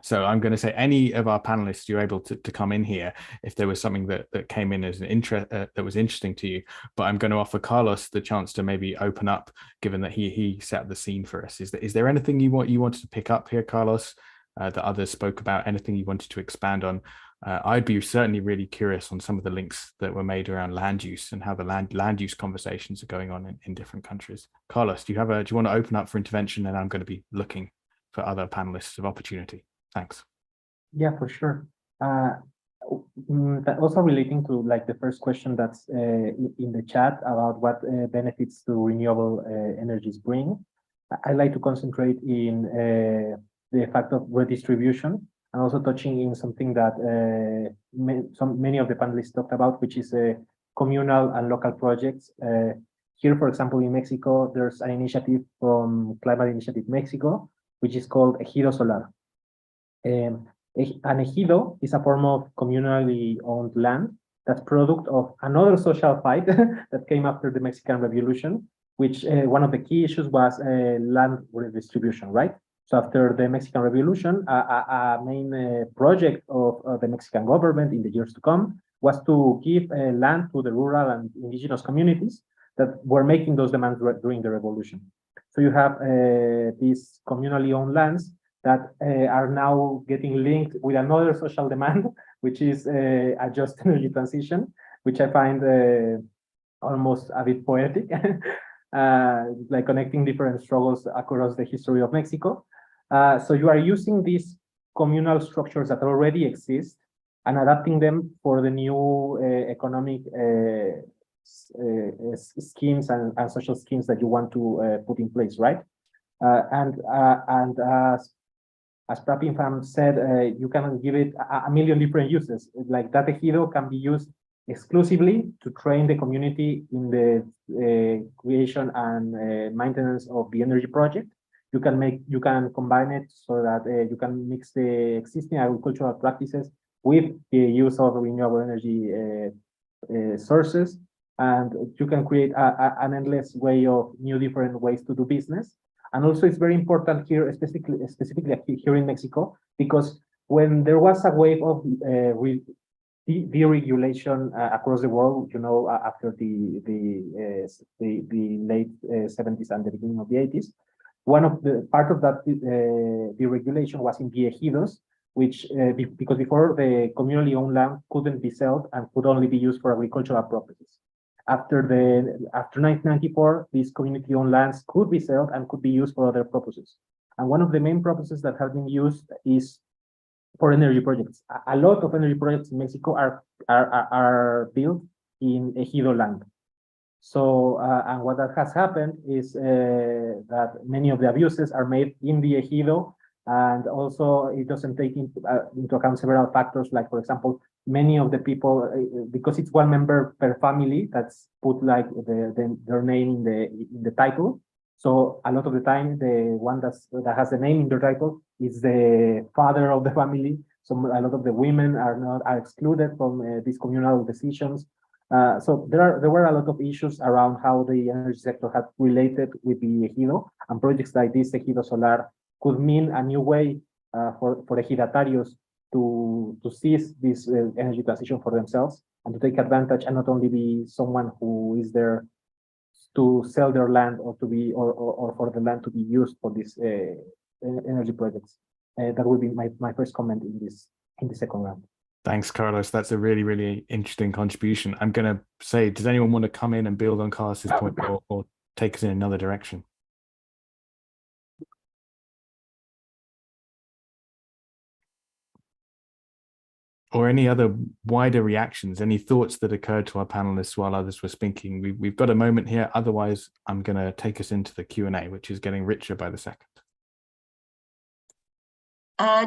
So I'm going to say any of our panelists, you're able to come in here if there was something that came in as an interest that was interesting to you. But I'm going to offer Carlos the chance to maybe open up, given that he set the scene for us. Is there anything you wanted to pick up here, Carlos, that others spoke about? Anything you wanted to expand on? I'd be certainly really curious on some of the links that were made around land use and how the land use conversations are going on in different countries. Carlos, do you want to open up for intervention? And I'm going to be looking for other panelists of opportunity. Thanks. Yeah, for sure. Also relating to like the first question that's in the chat about what benefits do renewable energies bring, I like to concentrate in the fact of redistribution, and also touching in something that many of the panelists talked about, which is communal and local projects. Here, for example, in Mexico, there's an initiative from Climate Initiative Mexico, which is called Ejido Solar. An ejido is a form of communally owned land that's product of another social fight that came after the Mexican Revolution, which one of the key issues was land redistribution, right? So after the Mexican Revolution, a main project of the Mexican government in the years to come was to give land to the rural and indigenous communities that were making those demands during the revolution. So you have these communally owned lands that are now getting linked with another social demand, which is a just energy transition, which I find almost a bit poetic, like connecting different struggles across the history of Mexico. So you are using these communal structures that already exist and adapting them for the new economic schemes and social schemes that you want to put in place, right? As Prapin Pham said, you can give it a million different uses. Like that ejido can be used exclusively to train the community in the creation and maintenance of the energy project. You can combine it so that you can mix the existing agricultural practices with the use of renewable energy sources, and you can create an endless way of new different ways to do business. And also it's very important here, specifically here in Mexico, because when there was a wave of deregulation across the world, you know, after the late 70s and the beginning of the 80s, one of the part of that deregulation was in the ejidos, which because before the communally owned land couldn't be sold and could only be used for agricultural purposes. After 1994, these community-owned lands could be sold and could be used for other purposes. And one of the main purposes that have been used is for energy projects. A lot of energy projects in Mexico are built in ejido land. So, and what that has happened is that many of the abuses are made in the ejido, and also it doesn't take into account several factors, like, for example, many of the people, because it's one member per family that's put like their name in the title. So a lot of the time, the one that has the name in the title is the father of the family. So a lot of the women are excluded from these communal decisions. So there were a lot of issues around how the energy sector had related with the ejido, and projects like this ejido solar could mean a new way for ejidatarios to seize this energy transition for themselves and to take advantage, and not only be someone who is there to sell their land or to be or for the land to be used for these energy projects. That would be my first comment in the second round. Thanks, Carlos. That's a really, really interesting contribution. I'm going to say, does anyone want to come in and build on Carlos's point or take us in another direction? Or any other wider reactions, any thoughts that occurred to our panelists while others were speaking? We've got a moment here. Otherwise, I'm going to take us into the Q&A, which is getting richer by the second.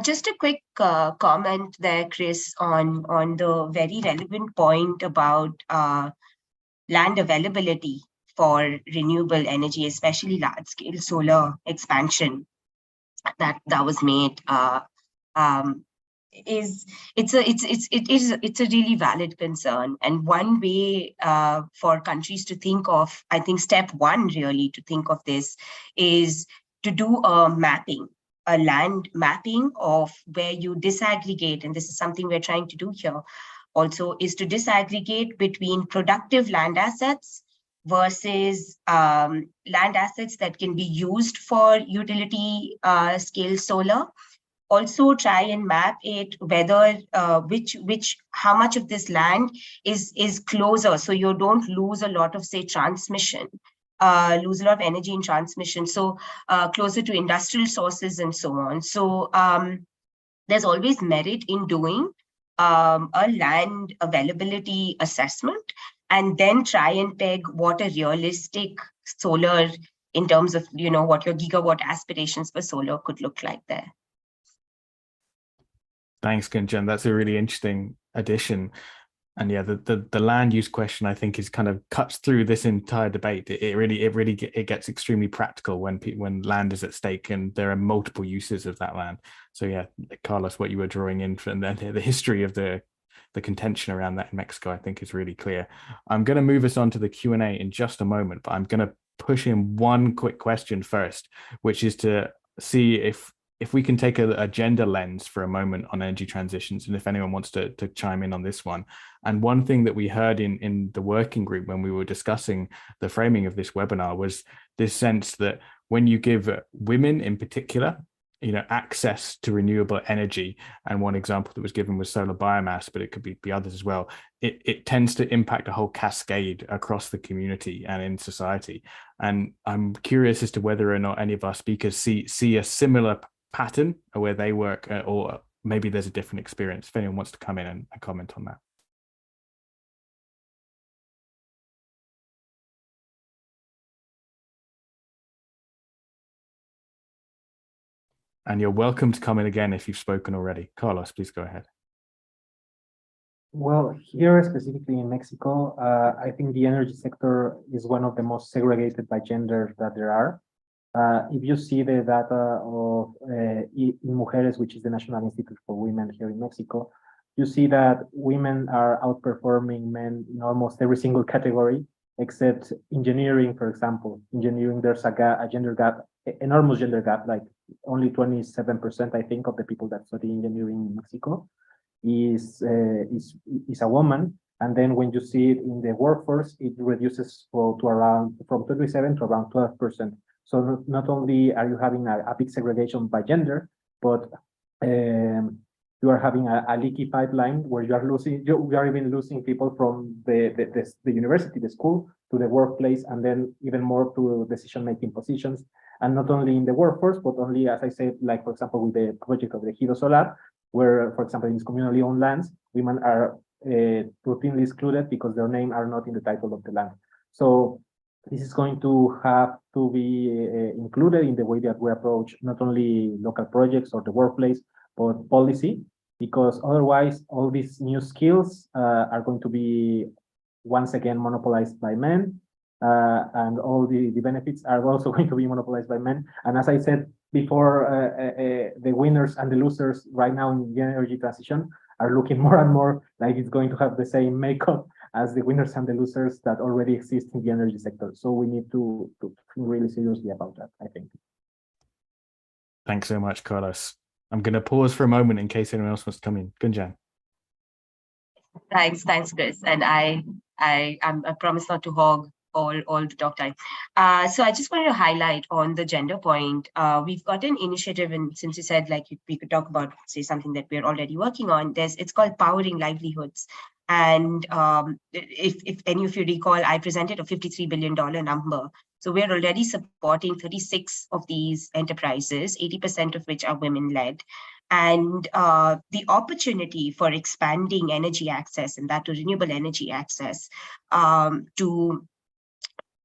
Just a quick comment there, Chris, on the very relevant point about land availability for renewable energy, especially large-scale solar expansion that was made. It's a really valid concern, and one way for countries to think of, I think step one really to think of this is to do a mapping, a land mapping of where you disaggregate, and this is something we're trying to do here also, is to disaggregate between productive land assets versus land assets that can be used for utility scale solar. Also try and map it whether how much of this land is closer, so you don't lose a lot of, say, transmission, lose a lot of energy in transmission, so closer to industrial sources and so on. So there's always merit in doing a land availability assessment, and then try and peg what a realistic solar, in terms of, you know, what your gigawatt aspirations for solar could look like there. Thanks, Gunjan. That's a really interesting addition. And yeah, the land use question, I think, is kind of cuts through this entire debate. It gets extremely practical when land is at stake and there are multiple uses of that land. So yeah, Carlos, what you were drawing in from the history of the contention around that in Mexico, I think, is really clear. I'm going to move us on to the Q&A in just a moment, but I'm going to push in one quick question first, which is to see if we can take a gender lens for a moment on energy transitions, and if anyone wants to chime in on this one. And one thing that we heard in the working group when we were discussing the framing of this webinar was this sense that when you give women in particular, you know, access to renewable energy, and one example that was given was solar biomass, but it could be others as well, it tends to impact a whole cascade across the community and in society. And I'm curious as to whether or not any of our speakers see a similar pattern where they work, or maybe there's a different experience. If anyone wants to come in and comment on that. And you're welcome to come in again if you've spoken already. Carlos, please go ahead. Well, here specifically in Mexico, I think the energy sector is one of the most segregated by gender that there are. If you see the data of INMujeres, which is the National Institute for Women here in Mexico, you see that women are outperforming men in almost every single category, except engineering, for example. Engineering, there's a gender gap, enormous gender gap, like only 27%, I think, of the people that study engineering in Mexico is a woman. And then when you see it in the workforce, it reduces to around from 27 to around 12%. So not only are you having a big segregation by gender, but you are having a leaky pipeline where you are even losing people from the university, the school, to the workplace, and then even more to decision-making positions. And not only in the workforce, but only, as I said, like, for example, with the project of the ejido solar, where, for example, in these communally owned lands, women are routinely excluded because their name are not in the title of the land. So this is going to have to be included in the way that we approach not only local projects or the workplace, but policy, because otherwise all these new skills are going to be once again monopolized by men, and all the benefits are also going to be monopolized by men. And as I said before, the winners and the losers right now in the energy transition are looking more and more like it's going to have the same makeup as the winners and the losers that already exist in the energy sector. So we need to think really seriously about that, I think. Thanks so much, Carlos. I'm going to pause for a moment in case anyone else wants to come in. Gunjan. Thanks, Chris. And I promise not to hog all the talk time. So I just wanted to highlight on the gender point. We've got an initiative, and since you said like we could talk about, say, something that we're already working on, it's called Powering Livelihoods. And if any of you recall, I presented a $53 billion number. So we're already supporting 36 of these enterprises, 80% of which are women-led. And the opportunity for expanding energy access, and that to renewable energy access, to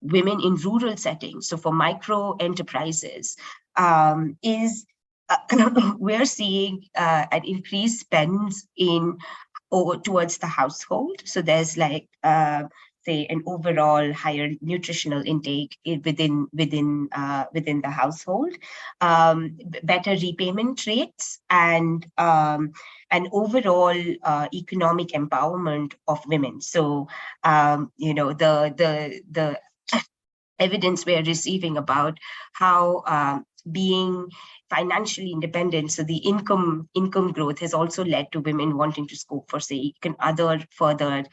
women in rural settings, so for micro enterprises, is we're seeing an increased spends towards the household. So there's like say an overall higher nutritional intake within the household, better repayment rates, and overall economic empowerment of women. So the evidence we're receiving about how being financially independent, so the income growth has also led to women wanting to scope for, say, other further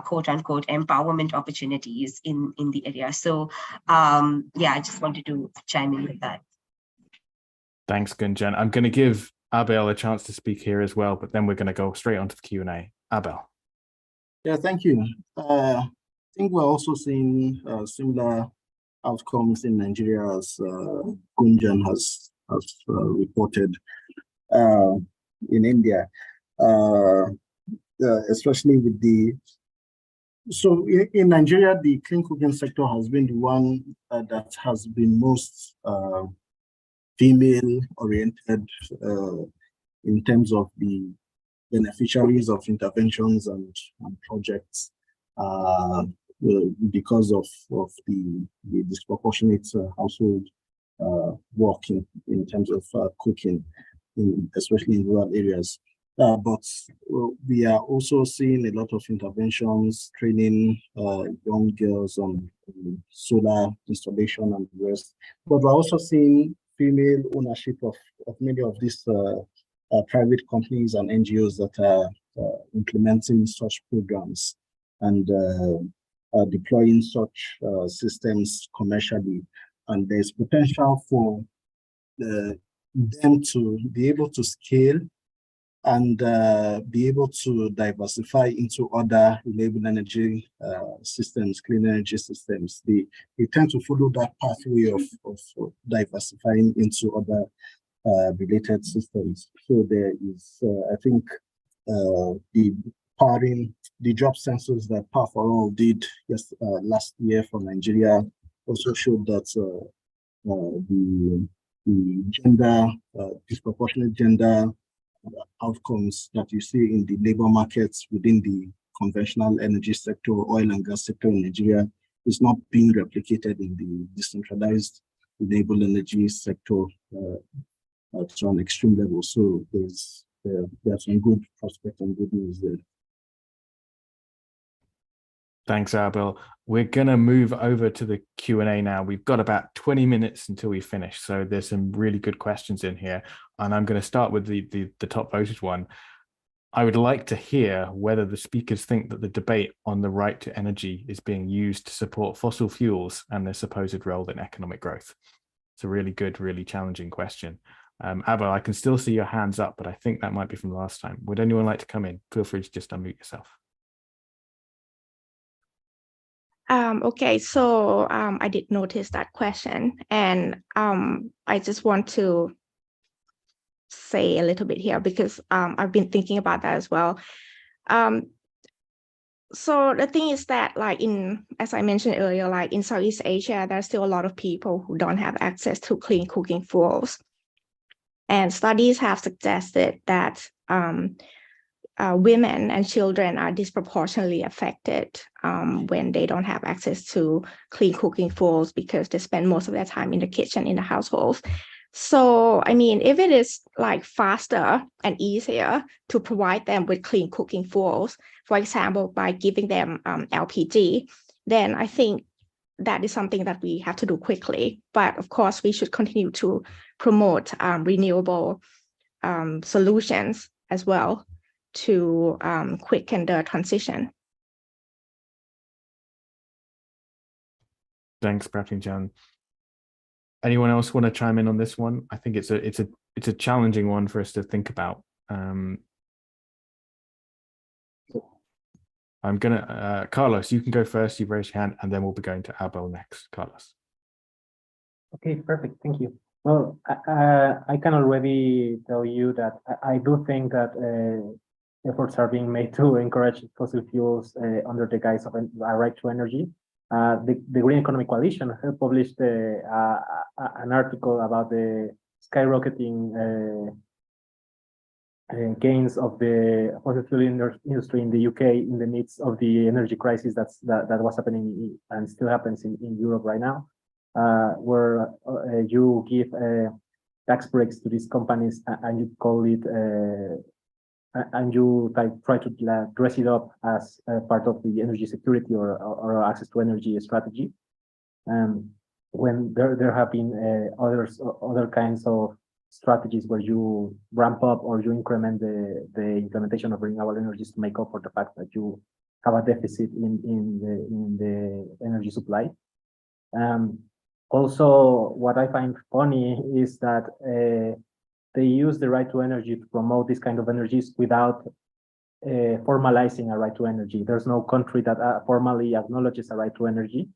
quote unquote empowerment opportunities in the area. So yeah, I just wanted to chime in with that. Thanks, Gunjan. I'm going to give Abel a chance to speak here as well, but then we're going to go straight onto the Q&A. Abel. Yeah, thank you. I think we're also seeing similar outcomes in Nigeria, as Gunjan has reported, in India, especially with so in Nigeria, the clean cooking sector has been the one that has been most female oriented in terms of the beneficiaries of interventions and projects, because of the disproportionate household work in terms of cooking, especially in rural areas. But we are also seeing a lot of interventions, training young girls on solar installation and the rest. But we're also seeing female ownership of many of these private companies and NGOs that are implementing such programs and deploying such systems commercially. And there's potential for them to be able to scale and be able to diversify into other renewable energy systems, clean energy systems. They tend to follow that pathway of diversifying into other related systems. So there is, I think, the job census that PAW for All did last year for Nigeria also showed that the gender, disproportionate gender outcomes that you see in the labor markets within the conventional energy sector, oil and gas sector in Nigeria, is not being replicated in the decentralized renewable energy sector to an extreme level. So there's some good prospect and good news there. Thanks, Abel. We're going to move over to the Q&A now. We've got about 20 minutes until we finish, so there's some really good questions in here. And I'm going to start with the top voted one. I would like to hear whether the speakers think that the debate on the right to energy is being used to support fossil fuels and their supposed role in economic growth. It's a really good, really challenging question. Abel, I can still see your hands up, but I think that might be from last time. Would anyone like to come in? Feel free to just unmute yourself. Okay, so I did notice that question, and I just want to say a little bit here because I've been thinking about that as well. So the thing is that, like as I mentioned earlier, like in Southeast Asia, there's still a lot of people who don't have access to clean cooking fuels. And studies have suggested that women and children are disproportionately affected when they don't have access to clean cooking fuels because they spend most of their time in the kitchen in the households. So, I mean, if it is like faster and easier to provide them with clean cooking fuels, for example, by giving them LPG, then I think that is something that we have to do quickly. But of course, we should continue to promote renewable solutions as well to quicken the transition. Thanks, Pratinjan. Anyone else want to chime in on this one? I think it's a challenging one for us to think about. I'm gonna Carlos, you can go first. You've raised your hand, and then we'll be going to Abel next. Carlos. Okay, perfect. Thank you. Well, I can already tell you that I do think that efforts are being made to encourage fossil fuels under the guise of a right to energy. The Green Economy Coalition published an article about the skyrocketing gains of the fossil fuel industry in the UK in the midst of the energy crisis that was happening and still happens in Europe right now, where you give tax breaks to these companies and you call it and you try to dress it up as part of the energy security or access to energy strategy. When there have been other kinds of strategies where you ramp up or you increment the implementation of renewable energies to make up for the fact that you have a deficit in the energy supply. Also, what I find funny is that they use the right to energy to promote this kind of energies without formalizing a right to energy. There's no country that formally acknowledges a right to energy.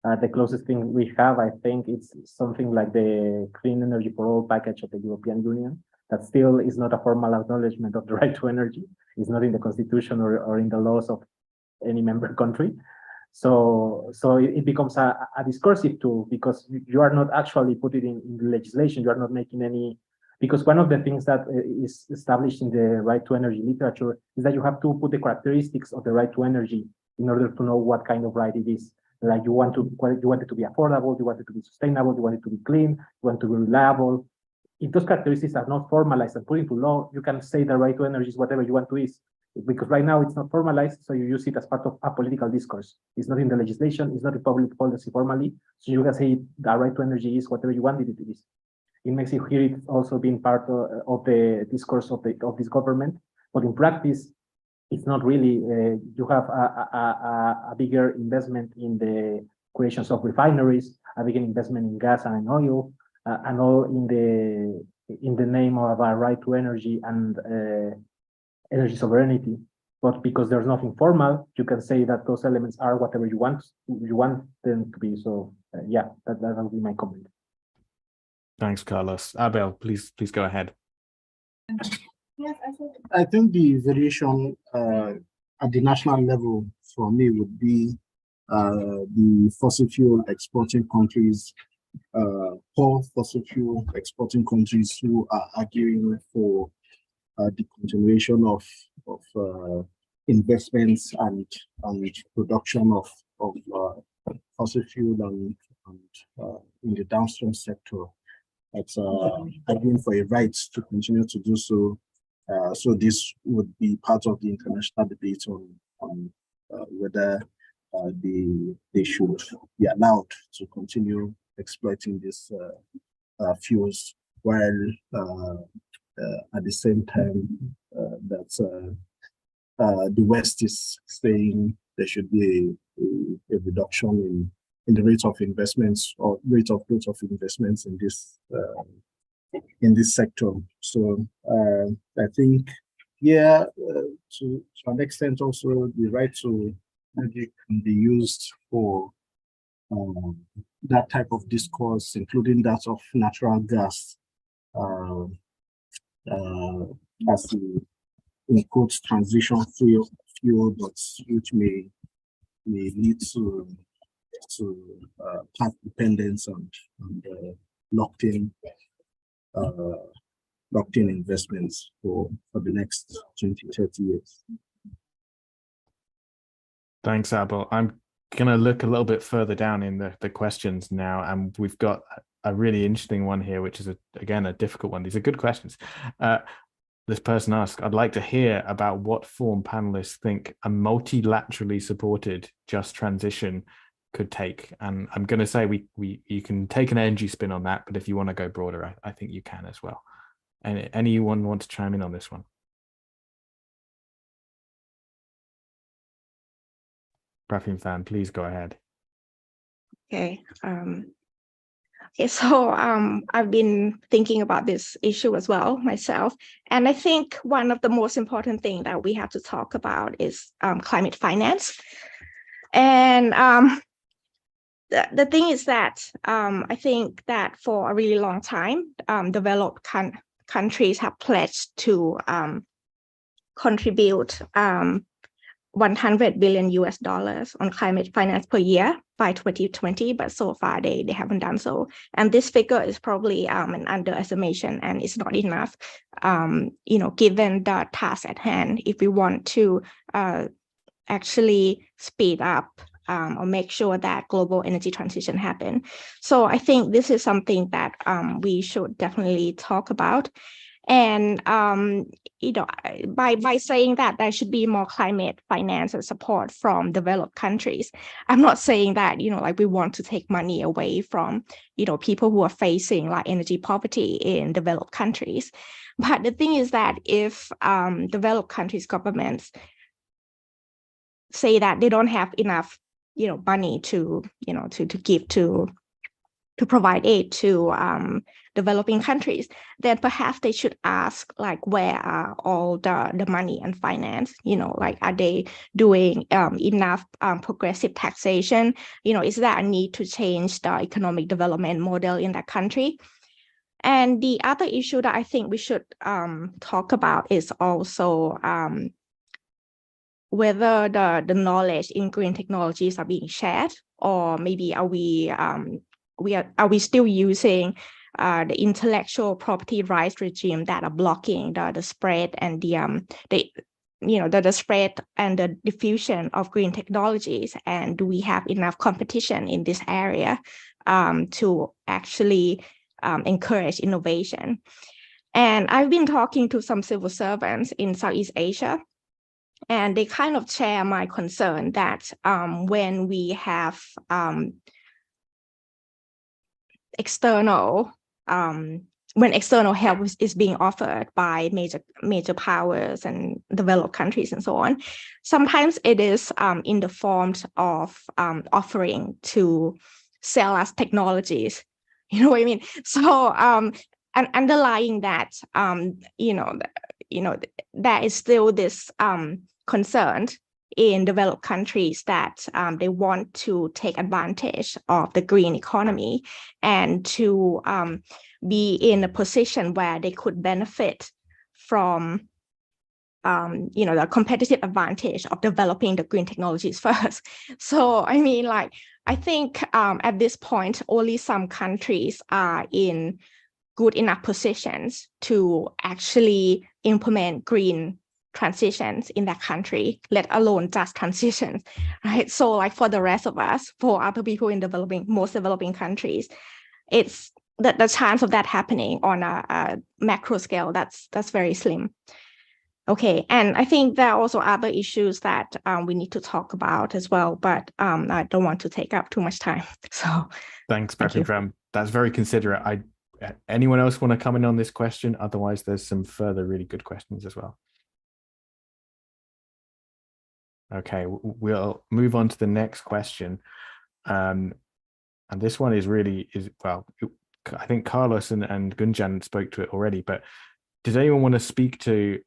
The closest thing we have, I think, it's something like the Clean Energy for All package of the European Union. That still is not a formal acknowledgement of the right to energy. It's not in the constitution or in the laws of any member country. So it becomes a discursive tool because you are not actually putting it in the legislation. You are not making any, because one of the things that is established in the right to energy literature is that you have to put the characteristics of the right to energy in order to know what kind of right it is. Like you want it to be affordable, you want it to be sustainable, you want it to be clean, you want it to be reliable. If those characteristics are not formalized and put into law, you can say the right to energy is whatever you want to is. Because right now it's not formalized, so you use it as part of a political discourse. It's not in the legislation, it's not in public policy formally, so you can say the right to energy is whatever you want it to be. In Mexico here, it's also been part of the discourse of this government, but in practice, it's not really. You have a bigger investment in the creations of refineries, a bigger investment in gas and in oil, and all in the name of a right to energy and energy sovereignty. But because there's nothing formal, you can say that those elements are whatever you want them to be. So yeah, that will be my comment. Thanks, Carlos. Abel, please go ahead. Yes, I think the variation at the national level for me would be the fossil fuel exporting countries, poor fossil fuel exporting countries who are arguing for the continuation of investments and production of fossil fuel and in the downstream sector. That's arguing for a right to continue to do so. So this would be part of the international debate on whether they should be allowed to continue exploiting these fuels, while at the same time that the West is saying there should be a reduction in the rate of investments or rate of growth of investments in this sector. So I think, yeah, to an extent also the right to energy can be used for that type of discourse, including that of natural gas as the transition fuel, but which may lead to path dependence and locked in investments for the next 20, 30 years. Thanks, Abel. I'm going to look a little bit further down in the questions now, and we've got a really interesting one here, which is, again, a difficult one. These are good questions. This person asks, I'd like to hear about what form panelists think a multilaterally supported just transition could take. And I'm going to say you can take an energy spin on that, but if you want to go broader, I think you can as well. And anyone want to chime in on this one? Prafin Fan, please go ahead. Okay. Okay, so I've been thinking about this issue as well myself. And I think one of the most important things that we have to talk about is climate finance. And the thing is that I think that for a really long time, developed countries have pledged to contribute 100 billion US dollars on climate finance per year by 2020, but so far they haven't done so. And this figure is probably an underestimation, and it's not enough, given the task at hand. If we want to actually speed up or make sure that global energy transition happen. So I think this is something that we should definitely talk about. And by saying that there should be more climate finance and support from developed countries, I'm not saying that we want to take money away from people who are facing like energy poverty in developed countries. But the thing is that if developed countries' governments say that they don't have enough money to give to provide aid to developing countries, then perhaps they should ask where are all the money and finance, are they doing enough progressive taxation? Is there a need to change the economic development model in that country? And the other issue that I think we should talk about is also whether the knowledge in green technologies are being shared, or maybe are we still using the intellectual property rights regime that are blocking the spread and the spread and the diffusion of green technologies? And do we have enough competition in this area to actually encourage innovation? And I've been talking to some civil servants in Southeast Asia, and they kind of share my concern that when we have external help is being offered by major powers and developed countries and so on, sometimes it is in the form of offering to sell us technologies. You know what I mean? So and underlying that, there is still this concern in developed countries that they want to take advantage of the green economy and to be in a position where they could benefit from the competitive advantage of developing the green technologies first. So I mean, I think at this point, only some countries are in good enough positions to actually implement green transitions in that country, let alone just transitions, right? So for the rest of us, for other people in most developing countries, it's the chance of that happening on a macro scale, that's very slim. Okay, and I think there are also other issues that we need to talk about as well, but I don't want to take up too much time. So thanks, Prafin. That's very considerate. Anyone else want to come in on this question? Otherwise, there's some further really good questions as well. Okay, we'll move on to the next question. And this one is I think Carlos and Gunjan spoke to it already, but does anyone want to speak to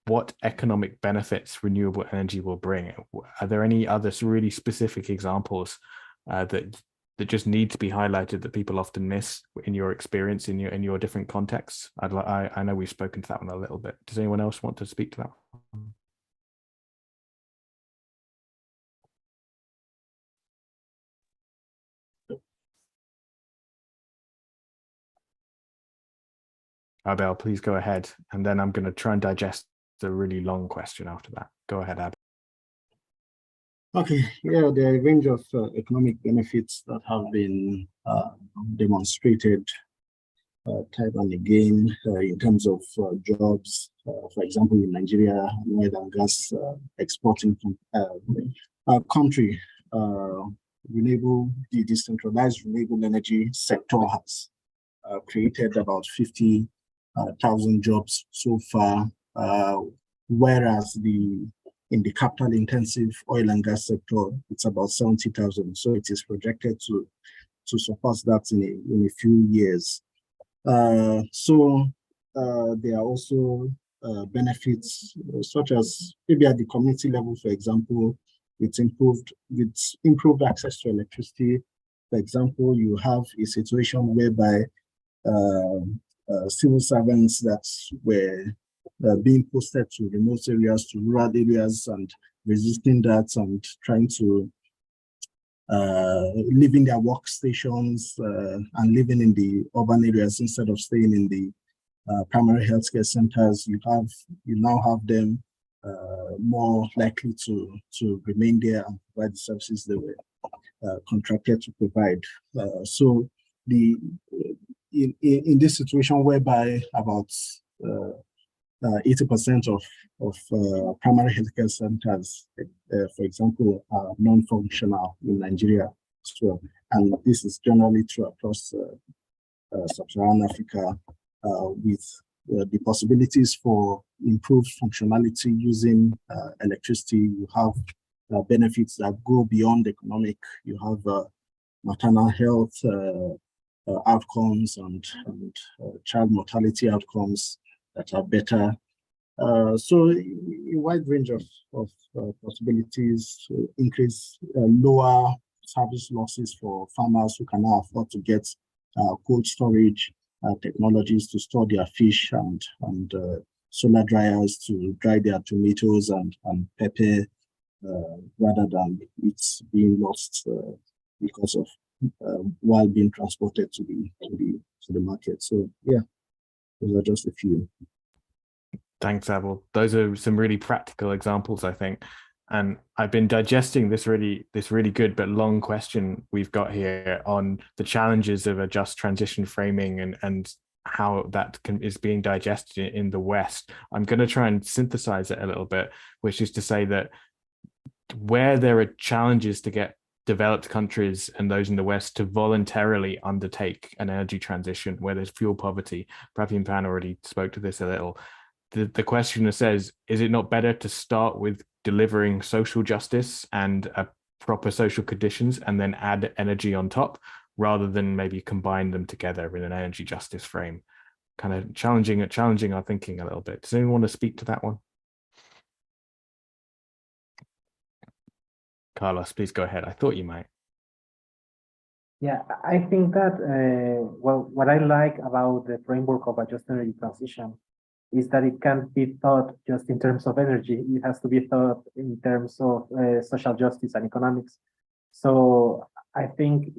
what economic benefits renewable energy will bring? Are there any other really specific examples that just need to be highlighted that people often miss in your experience, in your different contexts? I know we've spoken to that one a little bit. Does anyone else want to speak to that one? Abel, please go ahead. And then I'm going to try and digest the really long question after that. Go ahead, Abel. Okay, yeah, there are a range of economic benefits that have been demonstrated time and again in terms of jobs. For example, in Nigeria, oil and gas exporting country, the decentralized renewable energy sector has created about 50,000 jobs so far, whereas in the capital intensive oil and gas sector, it's about 70,000. So it is projected to surpass that in a few years. There are also benefits such as maybe at the community level, for example, it's improved access to electricity. For example, you have a situation whereby civil servants that were being posted to remote areas, to rural areas, and resisting that and trying to live in their workstations and living in the urban areas instead of staying in the primary healthcare centers. You now have them more likely to remain there and provide the services they were contracted to provide. So in this situation whereby about 80% of primary healthcare centers, for example, are non-functional in Nigeria as well. And this is generally true across sub-Saharan Africa, with the possibilities for improved functionality using electricity. You have benefits that go beyond economic. You have maternal health outcomes and child mortality outcomes that are better. So a wide range of possibilities, increase lower service losses for farmers who can now afford to get cold storage technologies to store their fish and solar dryers to dry their tomatoes and pepper rather than it's being lost because of while being transported to the market. So yeah, those are just a few. Thanks, Abel. Those are some really practical examples, I think. And I've been digesting this really good but long question we've got here on the challenges of a just transition framing and how that is being digested in the West. I'm going to try and synthesize it a little bit, which is to say that where there are challenges to get developed countries and those in the West to voluntarily undertake an energy transition, where there's fuel poverty, Pravyam Pan already spoke to this a little. The questioner says, is it not better to start with delivering social justice and proper social conditions and then add energy on top, rather than maybe combine them together in an energy justice frame? Kind of challenging our thinking a little bit. Does anyone want to speak to that one? Carlos, please go ahead. I thought you might. Yeah, I think that, well, what I like about the framework of a just energy transition is that it can't be thought just in terms of energy. It has to be thought in terms of social justice and economics. So I think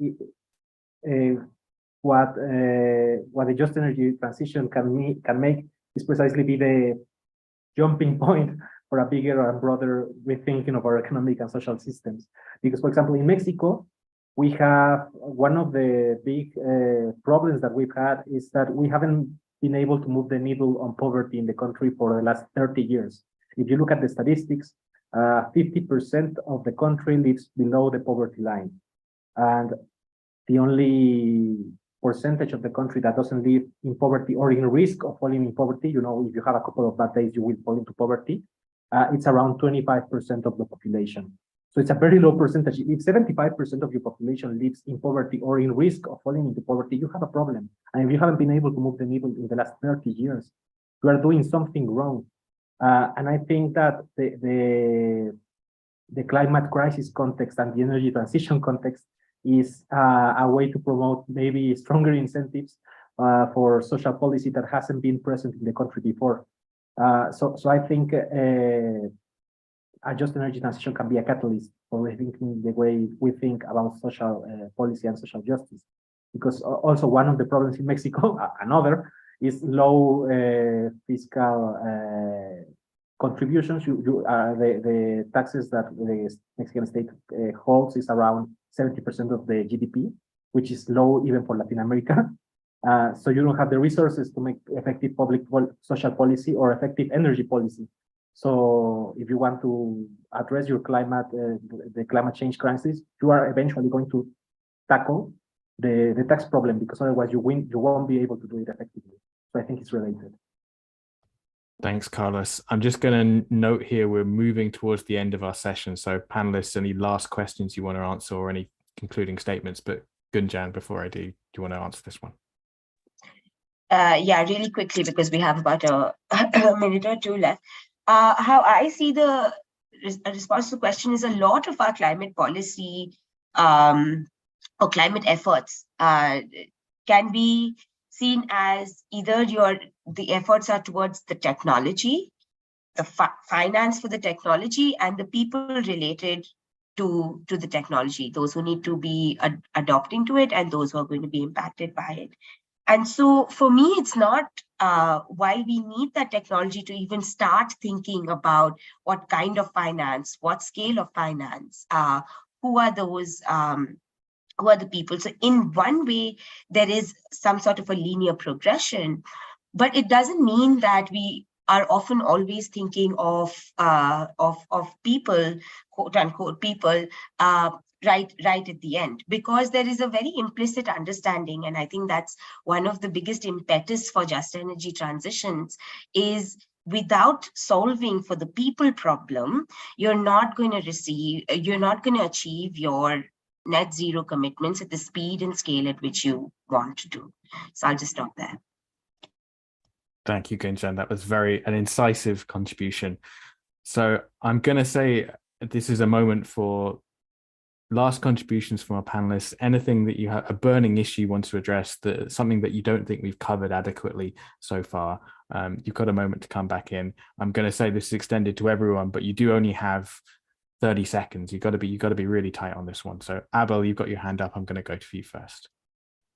what the just energy transition can make is precisely be the jumping point for a bigger and broader rethinking of our economic and social systems. Because, for example, in Mexico, we have one of the big problems that we've had is that we haven't been able to move the needle on poverty in the country for the last 30 years. If you look at the statistics, 50% of the country lives below the poverty line. And the only percentage of the country that doesn't live in poverty or in risk of falling in poverty, you know, if you have a couple of bad days, you will fall into poverty. It's around 25% of the population. So it's a very low percentage. If 75% of your population lives in poverty or in risk of falling into poverty, you have a problem. And if you haven't been able to move the needle in the last 30 years, you are doing something wrong. And I think that the climate crisis context and the energy transition context is a way to promote maybe stronger incentives for social policy that hasn't been present in the country before. So I think a just energy transition can be a catalyst for rethinking the way we think about social policy and social justice. Because also one of the problems in Mexico, another, is low fiscal contributions. The taxes that the Mexican state holds is around 70% of the GDP, which is low even for Latin America. So you don't have the resources to make effective public social policy or effective energy policy. So if you want to address your the climate change crisis, you are eventually going to tackle the tax problem, because otherwise you won't be able to do it effectively. So I think it's related. Thanks, Carlos. I'm just going to note here, we're moving towards the end of our session. So panelists, any last questions you want to answer or any concluding statements? But Gunjan, before I do you want to answer this one? Yeah, really quickly, because we have about a minute or two left. How I see the response to the question is a lot of our climate policy or climate efforts can be seen as either the efforts are towards the technology, the finance for the technology, and the people related to the technology, those who need to be adopting to it and those who are going to be impacted by it. And so for me, it's not why we need that technology to even start thinking about what kind of finance, what scale of finance, who are those, who are the people. So in one way, there is some sort of a linear progression, but it doesn't mean that we are often always thinking of people, quote unquote people, right at the end, because there is a very implicit understanding. And I think that's one of the biggest impetus for just energy transitions is without solving for the people problem, you're not going to achieve your net zero commitments at the speed and scale at which you want to do. So I'll just stop there. Thank you, Gunjan. That was an incisive contribution. So I'm going to say this is a moment for last contributions from our panelists. Anything that you have, a burning issue you want to address, something that you don't think we've covered adequately so far, you've got a moment to come back in. I'm going to say this is extended to everyone, but you do only have 30 seconds. You've got to be really tight on this one. So Abel, you've got your hand up. I'm going to go to you first.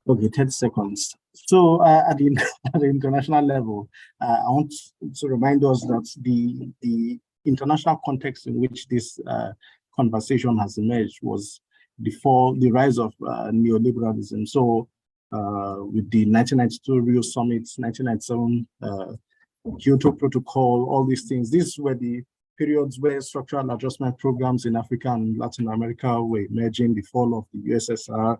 Okay, 10 seconds. So at the international level, I want to remind us that the international context in which this conversation has emerged was before the rise of neoliberalism. So with the 1992 Rio Summit, 1997 Kyoto Protocol, all these things, these were the periods where structural adjustment programs in Africa and Latin America were emerging, the fall of the USSR,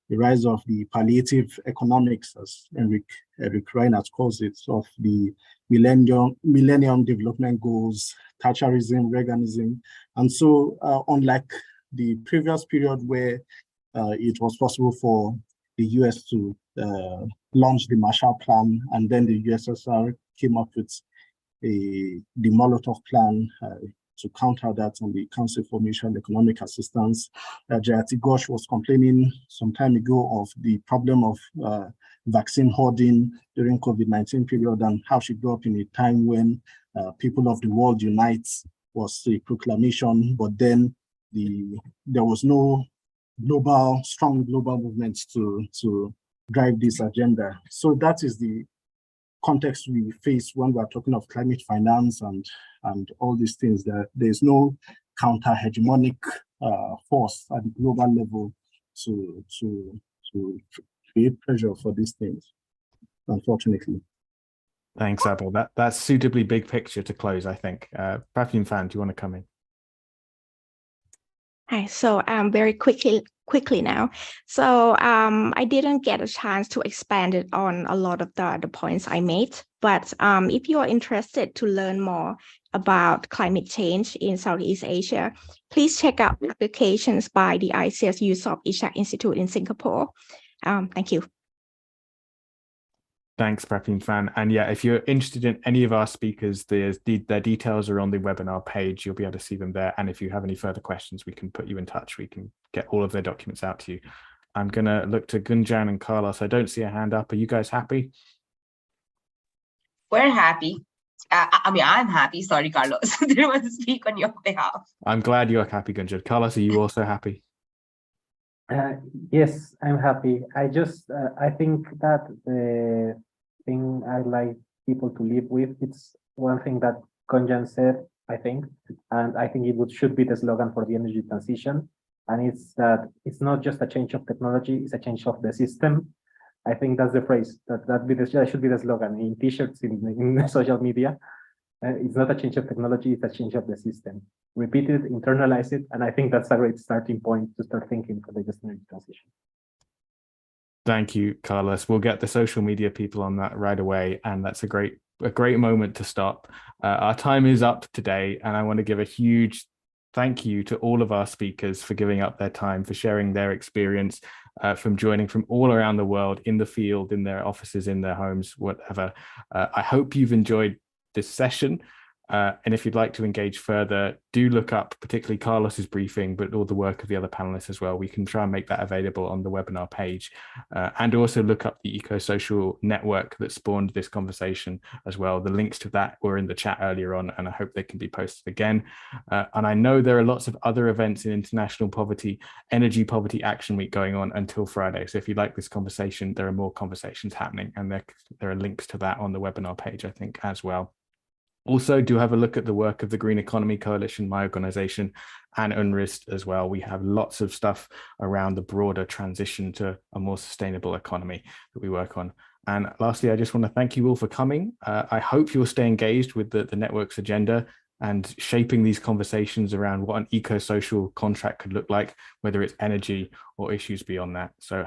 the rise of the palliative economics, as Eric Reinhardt calls it, of the Millennium Development Goals, Thatcherism, Reaganism. And so unlike the previous period where it was possible for the US to launch the Marshall Plan, and then the USSR came up with the Molotov Plan to counter that, and the Council for Mutual Economic Assistance. Jayati Ghosh was complaining some time ago of the problem of vaccine hoarding during COVID-19 period, and how she grew up in a time when People of the World Unites was a proclamation, but then there was no strong global movement to drive this agenda. So that is the context we face when we're talking of climate finance and all these things. There's no counter-hegemonic force at the global level to create pressure for these things, unfortunately. Thanks, Abel. That's suitably big picture to close, I think. Pratham Fan, do you want to come in? Hi, so very quickly now. So I didn't get a chance to expand it on a lot of the points I made, but if you are interested to learn more about climate change in Southeast Asia, please check out publications by the ICS USOP Ishak Institute in Singapore. Thank you. Thanks, Pratham Fan. And yeah, if you're interested in any of our speakers, their details are on the webinar page. You'll be able to see them there. And if you have any further questions, we can put you in touch. We can get all of their documents out to you. I'm going to look to Gunjan and Carlos. I don't see a hand up. Are you guys happy? We're happy. I mean, I'm happy. Sorry, Carlos. I didn't want to speak on your behalf. I'm glad you're happy, Gunjan. Carlos, are you also happy? Yes, I'm happy. I think that thing I'd like people to live with. It's one thing that Konjan said, I think, and I think should be the slogan for the energy transition. And it's that it's not just a change of technology, it's a change of the system. I think that's the phrase, that should be the slogan in t-shirts, in social media. It's not a change of technology, it's a change of the system. Repeat it, internalize it, and I think that's a great starting point to start thinking for the just energy transition. Thank you, Carlos. We'll get the social media people on that right away, and that's a great moment to stop. Our time is up today, and I want to give a huge thank you to all of our speakers for giving up their time, for sharing their experience, from joining from all around the world, in the field, in their offices, in their homes, whatever. I hope you've enjoyed this session. And if you'd like to engage further, do look up particularly Carlos's briefing, but all the work of the other panelists as well. We can try and make that available on the webinar page, and also look up the eco-social network that spawned this conversation as well. The links to that were in the chat earlier on, and I hope they can be posted again. And I know there are lots of other events in International Energy Poverty Action Week going on until Friday. So if you like this conversation, there are more conversations happening, and there are links to that on the webinar page, I think, as well. Also, do have a look at the work of the Green Economy Coalition, my organization, and UNRISD as well. We have lots of stuff around the broader transition to a more sustainable economy that we work on. And lastly, I just want to thank you all for coming. I hope you'll stay engaged with the network's agenda and shaping these conversations around what an eco-social contract could look like, whether it's energy or issues beyond that. So